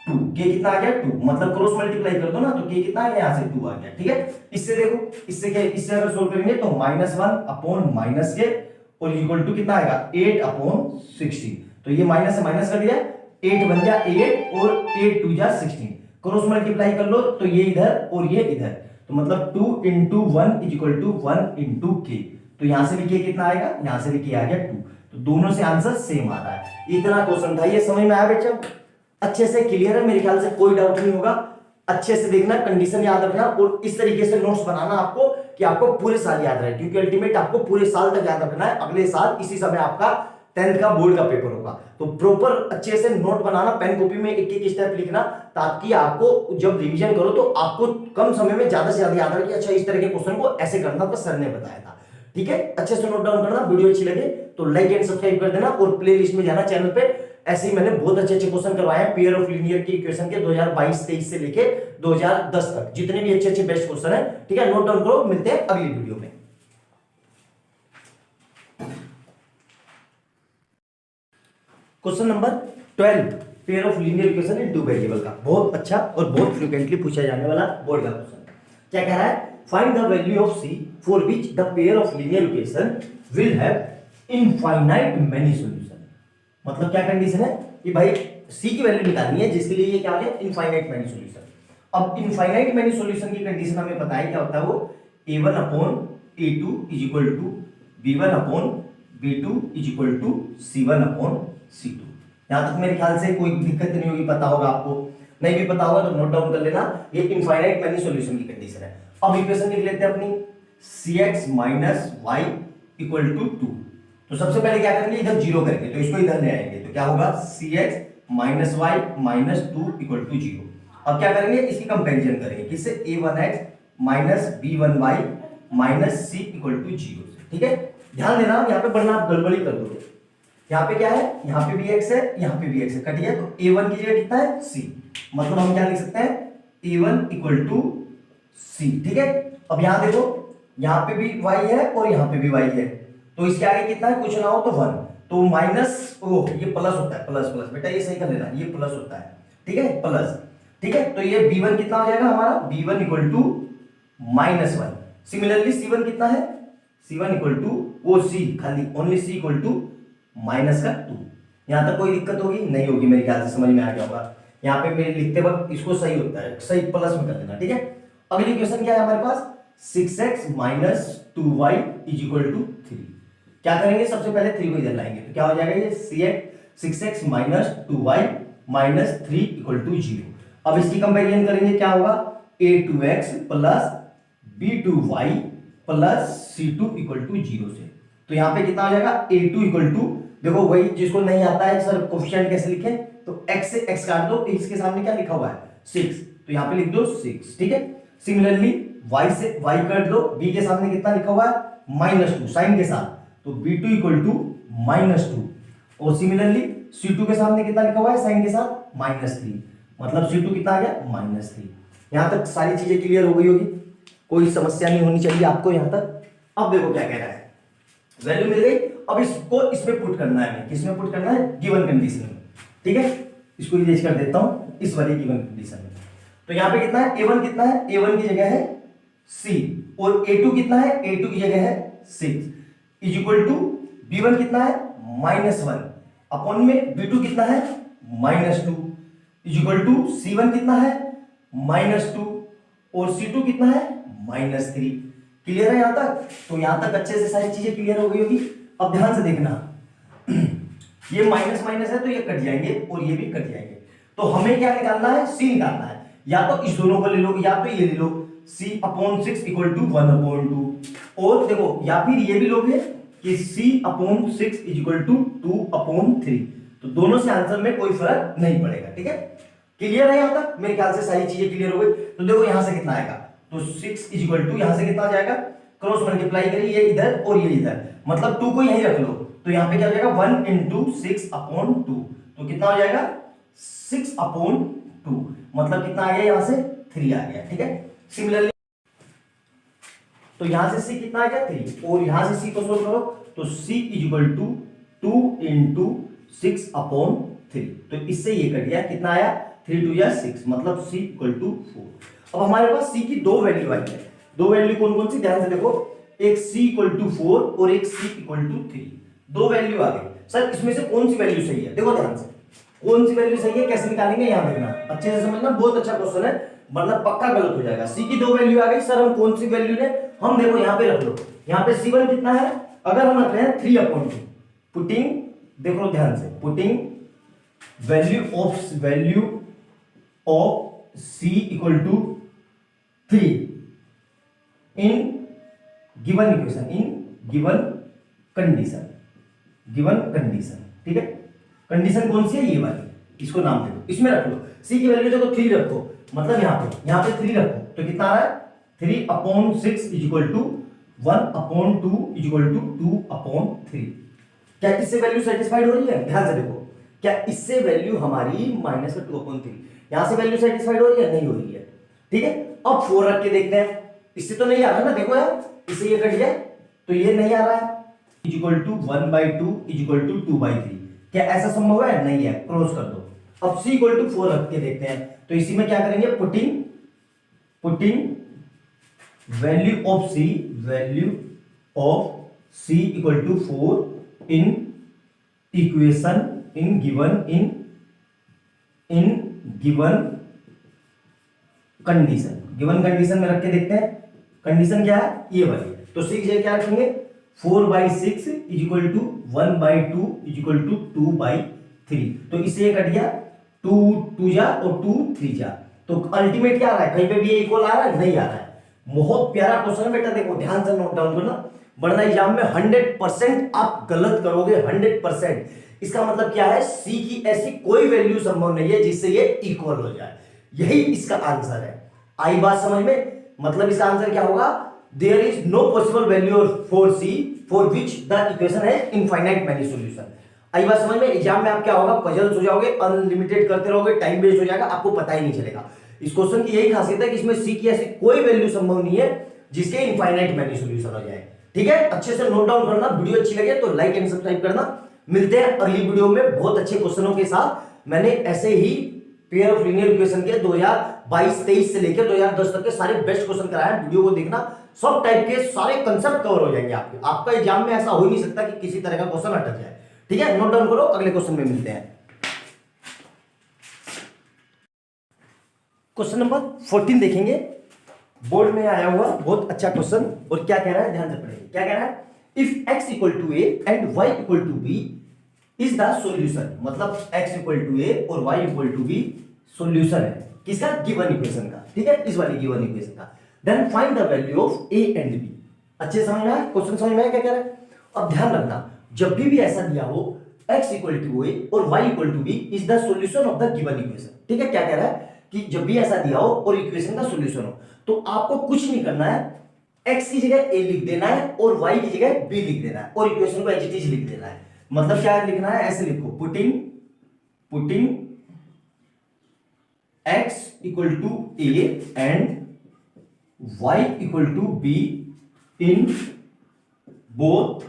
2। k कितना आ गया? 2, मतलब क्रॉस मल्टीप्लाई कर दो ना तो k कितना आ गया? यहां से 2 आ गया। ठीक है, इससे देखो, इससे क्या, इससे अगर सोल्व करेंगे तो -1 अपॉन माइनस के और इक्वल टू कितना आएगा? 8 अपॉन 16, तो ये माइनस से माइनस कर दिया, 8 बन जा 8 और 8 2 जा 16, क्रॉस मल्टीप्लाई कर लो तो ये इधर और ये इधर, तो मतलब 2 into 1 is equal to 1 into k। तो यहां से भी k कितना आएगा? यहां से भी k आ गया 2, तो दोनों से आंसर सेम आ रहा है। इतना क्वेश्चन था, ये समझ में आया बच्चा? अच्छे से क्लियर है? मेरे ख्याल से कोई डाउट नहीं होगा। अच्छे से देखना, कंडीशन याद रखना और इस तरीके से नोट्स बनाना आपको कि आपको पूरे साल याद रहे, क्योंकि अल्टीमेट आपको पूरे साल तक याद रखना है। अगले साल इसी समय आपका 10th का बोर्ड का पेपर होगा, तो प्रॉपर अच्छे से नोट बनाना, पेन कॉपी में एक एक स्टेप लिखना, ताकि आपको जब रिवीजन करो तो आपको कम समय में ज्यादा से ज्यादा याद रहे कि अच्छा इस तरह के क्वेश्चन को ऐसे करना तो सर ने बताया था। ठीक है, अच्छे से नोट डाउन करना। वीडियो अच्छी लगे तो लाइक एंड सब्सक्राइब कर देना और प्लेलिस्ट में जाना चैनल पे। ऐसे ही मैंने बहुत अच्छे अच्छे क्वेश्चन करवाए हैं पेयर ऑफ लीनियर की इक्वेशन के 2022-23 से लेके 2010 तक, जितने भी अच्छे अच्छे बेस्ट क्वेश्चन है। ठीक है, नोट डाउन करो, मिलते हैं अगली वीडियो में। Question number 12 pair of linear equation in two variable का बहुत अच्छा और बहुत फ्रीक्वेंटली पूछा जाने वाला बोर्ड का क्वेश्चन। क्या कह रहा है? Find the value of c for which the pair of linear equation will have infinite many solution. मतलब क्या कंडीशन है कि भाई सी की वैल्यू निकालनी है, जिसके लिए ये क्या हो गया, इनफाइनाइट मैनी सॉल्यूशन। अब इनफाइनाइट मैनी सॉल्यूशन की कंडीशन हमें पता है क्या होता है, वो a1 upon a2 is equal to b1 upon b2 is equal to c1 upon c2। यहां तक मेरे ख्याल से कोई दिक्कत नहीं होगी, पता होगा आपको। नहीं भी पता होगा तो नोट डाउन कर लेना, ये इनफाइनाइट मैनी सॉल्यूशन की कंडीशन है। अब इक्वेशन लिख लेते हैं अपनी, cx minus y equal to 2। तो सबसे पहले क्या करेंगे, इधर जीरो करेंगे, तो इसको इधर ले आएंगे, तो क्या होगा cx minus y minus 2 equal to 0। अब क्या करेंगे, इसकी कंपैरिजन करेंगे किससे, a1x minus b1y minus c equal to 0 से। ठीक है, ध्यान देना यहाँ पे वरना आप गड़बड़ी कर दोगे। यहाँ पे क्या है, यहाँ पे भी x है, यहाँ पे भी x है, कट गया, तो a1 की जगह कितना है c, मतलब हम क्या लिख सकते हैं a1 इक्वल टू c। ठीक है, अब यहाँ देखो, यहाँ पे भी y है और यहाँ पे भी y है, तो इसके आगे कितना है, कुछ ना हो तो 1, तो माइनस ओ ये प्लस होता है, प्लस प्लस बेटा ये सही कर लेना, ये प्लस होता है। ठीक है, प्लस। ठीक है, तो ये b1 कितना हो जाएगा हमारा, b1 equal to minus 1। Similarly c1 कितना है, c1 इक्वल टू वो c खाली only c equal to minus का 2। यहां तक कोई दिक्कत होगी नहीं होगी, मेरे ख्याल से समझ में आ गया होगा। यहाँ पे मेरे लिखते वक्त इसको सही होता है, सही प्लस में कर देना। ठीक है, अगली इक्वेशन क्या है हमारे पास, 6x minus 2y is equal to 3। क्या करेंगे, सबसे पहले 3 को इधर लाएंगे, तो क्या हो जाएगा ये 6x minus 2y minus 3 equal to 0। अब इसकी कंपेरिजन करेंगे, क्या होगा, a2x plus b2y plus c2 equal to 0 से। तो यहाँ पे कितना हो जाएगा, a2 इक्वल टू, देखो वही जिसको नहीं आता है सर कोफिशिएंट कैसे लिखे, तो x से x काट दो, इसके सामने क्या लिखा हुआ है 6, तो यहाँ पे लिख दो 6। ठीक है, सिमिलरली y से y काट दो, b के सामने कितना लिखा हुआ है -2 साइन के साथ, तो b2 इक्वल टू -2, और सिमिलरली c2 के सामने कितना लिखा हुआ है साइन के साथ -3, मतलब c2 कितना आ गया -3। यहां तक सारी चीजें क्लियर हो गई होगी, कोई समस्या नहीं होनी चाहिए आपको यहां तक। अब देखो क्या कह रहा है, वैल्यू मिल गई, अब इसको इसमें पुट करना है, हमें किसमें पुट करना है, गिवन कंडीशन में। ठीक है, इसको इरेज कर देता हूं इस वाली गिवन कंडीशन में। तो यहां पे कितना है, a1 कितना है, a1 की जगह है c, और a2 कितना है, a2 की जगह है 6 इज इक्वल टू b1 कितना है -1 अपॉन में b2 कितना है -2 इज इक्वल टू c1 कितना है -2 और c2 कितना है -3। क्लियर है यहां तक, तो यहां तक अच्छे से सारी चीजें क्लियर हो गई होगी। अब ध्यान से देखना, ये माइनस माइनस है तो ये कट जाएंगे और ये भी कट जाएंगे, तो हमें क्या निकालना है, c निकालना है। या तो इस दोनों को ले लो या तो ये ले लो, c upon 6 equal to 1 upon 2, और देखो या फिर ये भी लोगे कि c upon 6 is equal to 2 upon 3, तो दोनों से आंसर में कोई फर्क नहीं पड़ेगा। ठीक है, क्लियर है यहां तक, मेरे ख्याल से सारी चीजें क्लियर हो गई। तो देखो यहां से कितना आएगा, तो 6 इज इक्वल टू यहां से कितना आ जाएगा, क्रॉस मल्टीप्लाई करिए, ये इधर और ये इधर, मतलब 2 को यहीं रख लो, तो यहां पे क्या हो जाएगा 1 इंटू 6 अपॉन 2, तो कितना हो जाएगा 6 अपॉन 2, मतलब कितना आ गया, यहां से 3 आ गया। ठीक है, सिमिलरली तो यहां से c कितना आ गया 3, और यहां से c को सोल्व करो, तो c is equal to 2 into 6 upon 3, तो इससे ये कट गया, कितना आया 3 2 या 6, मतलब c इक्वल टू 4। अब हमारे पास c की दो वैल्यू आई है, दो वैल्यू कौन कौन सी, ध्यान से देखो, एक c इक्वल टू 4 और एक c इक्वल टू 3, दो वैल्यू आ गई। सर इसमें से कौन सी वैल्यू सही है, देखो ध्यान से, कौन सी वैल्यू सही है कैसे निकालेंगे, यहां देखना, अच्छे से समझना, बहुत अच्छा क्वेश्चन है, मतलब पक्का गलत हो जाएगा। c की दो वैल्यू आ गई, सर हम कौन सी वैल्यू ले, हम देखो यहां पे रख लो, यहां पे c1 कितना है, अगर हम रख रहे हैं 3 अपॉन 2, पुटिंग, देखो ध्यान से, putting value of c equal to 3 in given equation, in given condition, given condition. ठीक है, कंडीशन कौन सी है, ये वाली, इसको नाम दे दो, इसमें रख लो, c की वैल्यू देखो 3 रखो, मतलब यहां पे 3 रखो, तो कितना आ रहा है 3 upon 6 is equal to 1 upon 2 is equal to 2 upon 3। क्या इससे वैल्यू सेटिस्फाइड हो रही है, ध्यान से देखो, क्या इससे वैल्यू हमारी -2 अपॉन 3, यहां से वैल्यू सेटिस्फाइड हो रही है, नहीं हो रही है। ठीक है, अब 4 रख के देखते हैं, इससे तो नहीं आ रहा ना, देखो यार, इससे ये कट जाए तो ये नहीं आ रहा है, is equal to 1/2 is equal to 2/3, क्या ऐसा संभव है, नहीं है, क्रॉस कर दो। अब c इक्वल टू 4 रख के देखते हैं, तो इसी में क्या करेंगे, putting value of c equal to 4 in in given condition, given condition में रख के देखते हैं। कंडीशन क्या है, ये वाली। तो 6 क्या रखेंगे, 4/6 is equal to 1/2 is equal to 2/3। तो इससे ये कट गया, 2 2 जा और 2 3 जा। तो अल्टीमेट क्या आ रहा है, कहीं पे भी ये इक्वल आ रहा है, नहीं आ रहा है। बहुत प्यारा क्वेश्चन है बेटा, देखो ध्यान से नोट डाउन करना, वरना एग्जाम में 100% आप गलत करोगे, 100%। इसका मतलब क्या है, सी की ऐसी कोई वैल्यू संभव नहीं है जिससे ये इक्वल हो जाए, यही इसका आंसर है। आई बात समझ में, मतलब इसका आंसर क्या होगा, there is no possible value for c for which the equation है इनफाइनाइट मैनी सॉल्यूशन। आई बात समझ में। एग्जाम में आप क्या होगा, पजल्स हो जाओगे, अनलिमिटेड करते रहोगे, टाइम वेस्ट हो जाएगा, आपको पता ही नहीं चलेगा। इस क्वेश्चन की यही खासियत है कि इसमें सी की ऐसी कोई वैल्यू संभव नहीं है जिसके इनफाइनाइट मैनी सॉल्यूशन हो जाए। ठीक है, अच्छे से नोट डाउन करना। वीडियो अच्छी लगे तो लाइक एंड सब्सक्राइब करना। मिलते हैं अगली वीडियो में बहुत अच्छे क्वेश्चनों के साथ। मैंने ऐसे ही पेयर ऑफ लीनियर इक्वेशन के 2022-23 से लेकर 2010 तक के सारे बेस्ट क्वेश्चन कराए हैं। वीडियो को देखना, सब टाइप के सारे कंसेप्ट कवर हो जाएंगे आपके। आपका एग्जाम में ऐसा हो ही नहीं सकता कि किसी तरह का क्वेश्चन अटक जाए। ठीक है, नोट डाउन करो, अगले क्वेश्चन में मिलते हैं। क्वेश्चन नंबर 14 देखेंगे, बोर्ड में आया हुआ बहुत अच्छा क्वेश्चन। और क्या कह रहा है, ध्यान से पढ़ेंगे। क्या कह रहा है, if x equal to a and y equal to b is the solution. मतलब x इक्वल टू a और y equal to b solution है किसका, गिवन इक्वेशन का। ठीक है, इस वाली गिवन इक्वेशन का। Then find the value of a and b। अच्छे समझ में आया, क्वेश्चन समझ में आया क्या कह रहा है। अब ध्यान रखना, जब भी ऐसा दिया हो x इक्वल टू a और y equal to b is the solution of the given equation. ठीक है, क्या कह रहा है कि जब भी ऐसा दिया हो और इक्वेशन का सॉल्यूशन हो तो आपको कुछ नहीं करना है, x की जगह a लिख देना है और y की जगह b लिख देना है और इक्वेशन को एज इट इज लिख देना है। मतलब क्या लिखना है, ऐसे लिखो, putting x equal to a and y equal to b in both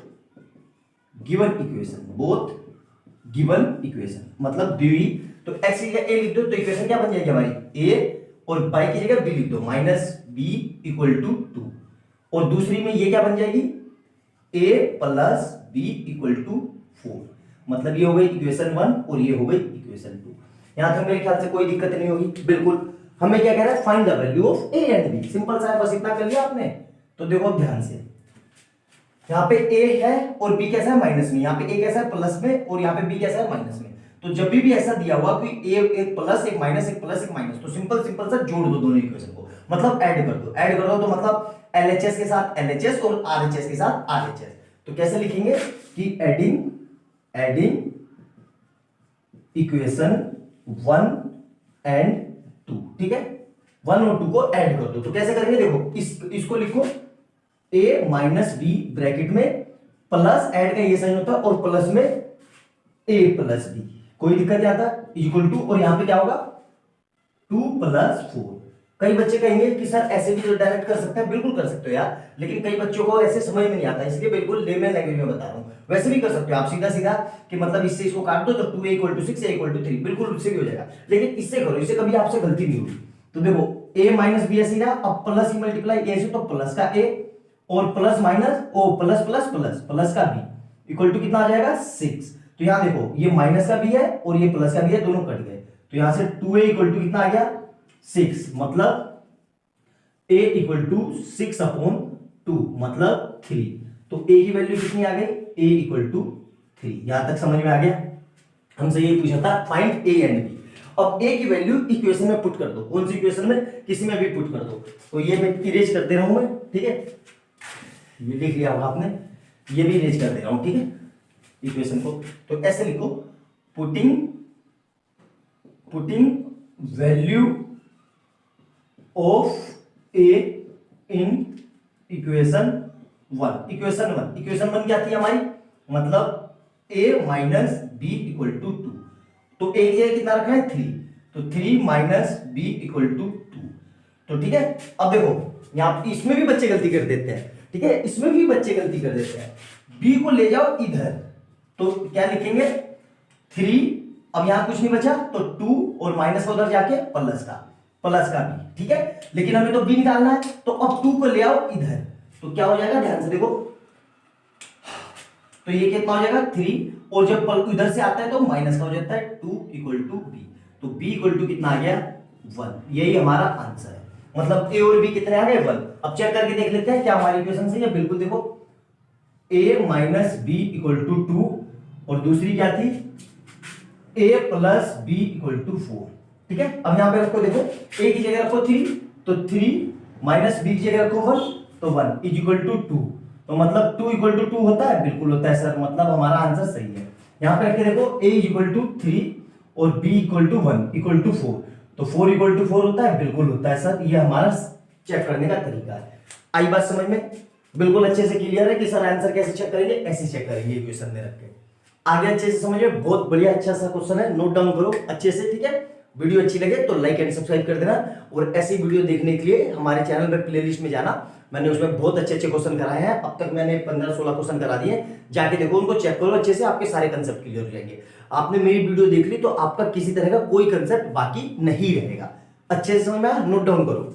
given equation. मतलब दी, तो x की जगह a लिख दो तो इक्वेशन क्या बन जाएगी हमारी, a, और y की जगह b लिख दो, -b इक्वल टू 2। और दूसरी में ये क्या बन जाएगी, a plus b equal to 4। मतलब ये हो गई इक्वेशन 1 और ये हो गई इक्वेशन 2। यहां तक मेरे ख्याल से कोई दिक्कत नहीं होगी। बिल्कुल, हमें क्या कह रहा है, find the value of a and b। Simple सा है, बस इतना कर लिया आपने। तो देखो ध्यान से, यहाँ पे a है और b कैसा है, माइनस में। यहाँ पे a कैसा है, प्लस में, और यहाँ पे b कैसा है, माइनस में। तो जब भी ऐसा दिया हुआ कि एक प्लस एक माइनस, एक प्लस एक माइनस, तो सिंपल सा जोड़ दो दोनों इक्वेशन को, मतलब ऐड कर दो। तो मतलब LHS के साथ LHS और RHS के साथ RHS। तो कैसे लिखेंगे कि एडिंग इक्वेशन 1 एंड 2। ठीक है, 1 और 2 को ऐड कर दो। तो कैसे करेंगे, देखो इसको लिखो a माइनस b ब्रैकेट में, प्लस ऐड का ये साइन होता है और प्लस में a प्लस b, कोई दिक्कत नहीं आता, इक्वल टू, और यहां पे क्या होगा 2 प्लस 4। कई बच्चे कहेंगे कि सर ऐसे भी डायरेक्ट कर सकते हैं, बिल्कुल कर सकते हो यार, लेकिन कई बच्चों को ऐसे समझ में नहीं आता, इसलिए बिल्कुल लेमन लैंग्वेज में बता रहा हूं। वैसे भी कर सकते हो आप सीधा कि मतलब इससे इसको काट दो तो 2a equal to 6 a equal to 3, बिल्कुल उससे भी हो जाएगा। लेकिन इससे करो, इससे कभी आपसे गलती नहीं होगी। तो देखो a माइनस b ऐसे, अब प्लस ही मल्टीप्लाई a से, तो प्लस का a और प्लस माइनस ओ प्लस प्लस प्लस प्लस का b इक्वल टू कितना आ जाएगा, 6। तो यहां देखो ये माइनस का भी है और ये प्लस का भी है, दोनों कट गए। तो यहां से 2a इक्वल टू कितना आ गया, 6। मतलब a इक्वल टू 6/2 मतलब 3। तो a की वैल्यू कितनी आ गई, a इक्वल टू 3। यहां तक समझ में आ गया। हमसे ये पूछा था फाइंड a एंड b। अब a की वैल्यू इक्वेशन में पुट कर दो, कौन सी इक्वेशन में, किसी में भी पुट कर दो। तो ये मैं इरेज कर दे रहा हूं मैं, ठीक है, ये लिख लिया होगा आपने, ये भी इरेज कर दे रहा हूं, ठीक है, इक्वेशन को। तो ऐसे लिखो, putting value of a in equation 1। Equation 1 क्या थी हमारी, मतलब a minus b equal to 2। तो a की जगह कितना रखना है, 3। तो 3 माइनस b इक्वल टू 2। तो ठीक है, अब देखो यहां इसमें भी बच्चे गलती कर देते हैं, ठीक है, इसमें भी बच्चे गलती कर देते हैं। b को ले जाओ इधर, तो क्या लिखेंगे 3। अब यहां कुछ नहीं बचा तो 2 और माइनस का उधर जाके प्लस का b, ठीक है। लेकिन हमें तो b निकालना है, तो अब 2 को ले आओ इधर, तो क्या हो जाएगा, ध्यान से देखो, तो ये कितना हो जाएगा 3, और जब पलटू इधर से आता है तो माइनस का हो जाता है 2 इक्वल टू बी, तो बी इक्वल टू कितना आ गया 1। यही हमारा आंसर है, मतलब ए और बी कितने आ गए 1। अब चेक करके देख लेते हैं क्या हमारी इक्वेशन सही है। बिल्कुल देखो a minus b equal to 2, और दूसरी क्या थी a plus b equal to 4। ठीक है, अब यहां पे रखो, देखो a की जगह रखो 3, तो 3 माइनस बी की जगह रखो 1, तो 1 इज इक्वल टू 2। तो मतलब 2 इक्वल टू 2 होता है, बिल्कुल होता है सर, मतलब हमारा आंसर सही है। यहां पे रख के देखो a इज इक्वल टू 3 और b equal to 1 equal to 4, तो 4 इक्वल टू 4 होता है, बिल्कुल होता है सर। ये हमारा चेक करने का तरीका है। आई बात समझ में? बिल्कुल अच्छे से क्लियर है कि सर आंसर कैसे चेक करेंगे, ऐसे चेक करेंगे इक्वेशन में रख के। आगे अच्छे से समझिए, बहुत बढ़िया अच्छा सा क्वेश्चन है, नोट डाउन करो अच्छे से। ठीक है, वीडियो अच्छी लगे तो लाइक एंड सब्सक्राइब कर देना, और ऐसी वीडियो देखने के लिए हमारे चैनल पे प्लेलिस्ट में जाना, मैंने उसमें बहुत अच्छे अच्छे क्वेश्चन कराए हैं। अब तक मैंने 15-16 क्वेश्चन करा दिए, जाके देखो उनको, चेक करो अच्छे से, आपके सारे कंसेप्ट क्लियर हो जाएंगे। आपने मेरी वीडियो देख ली तो आपका किसी तरह का कोई कंसेप्ट बाकी नहीं रहेगा। अच्छे से समझ में आया? नोट डाउन करो।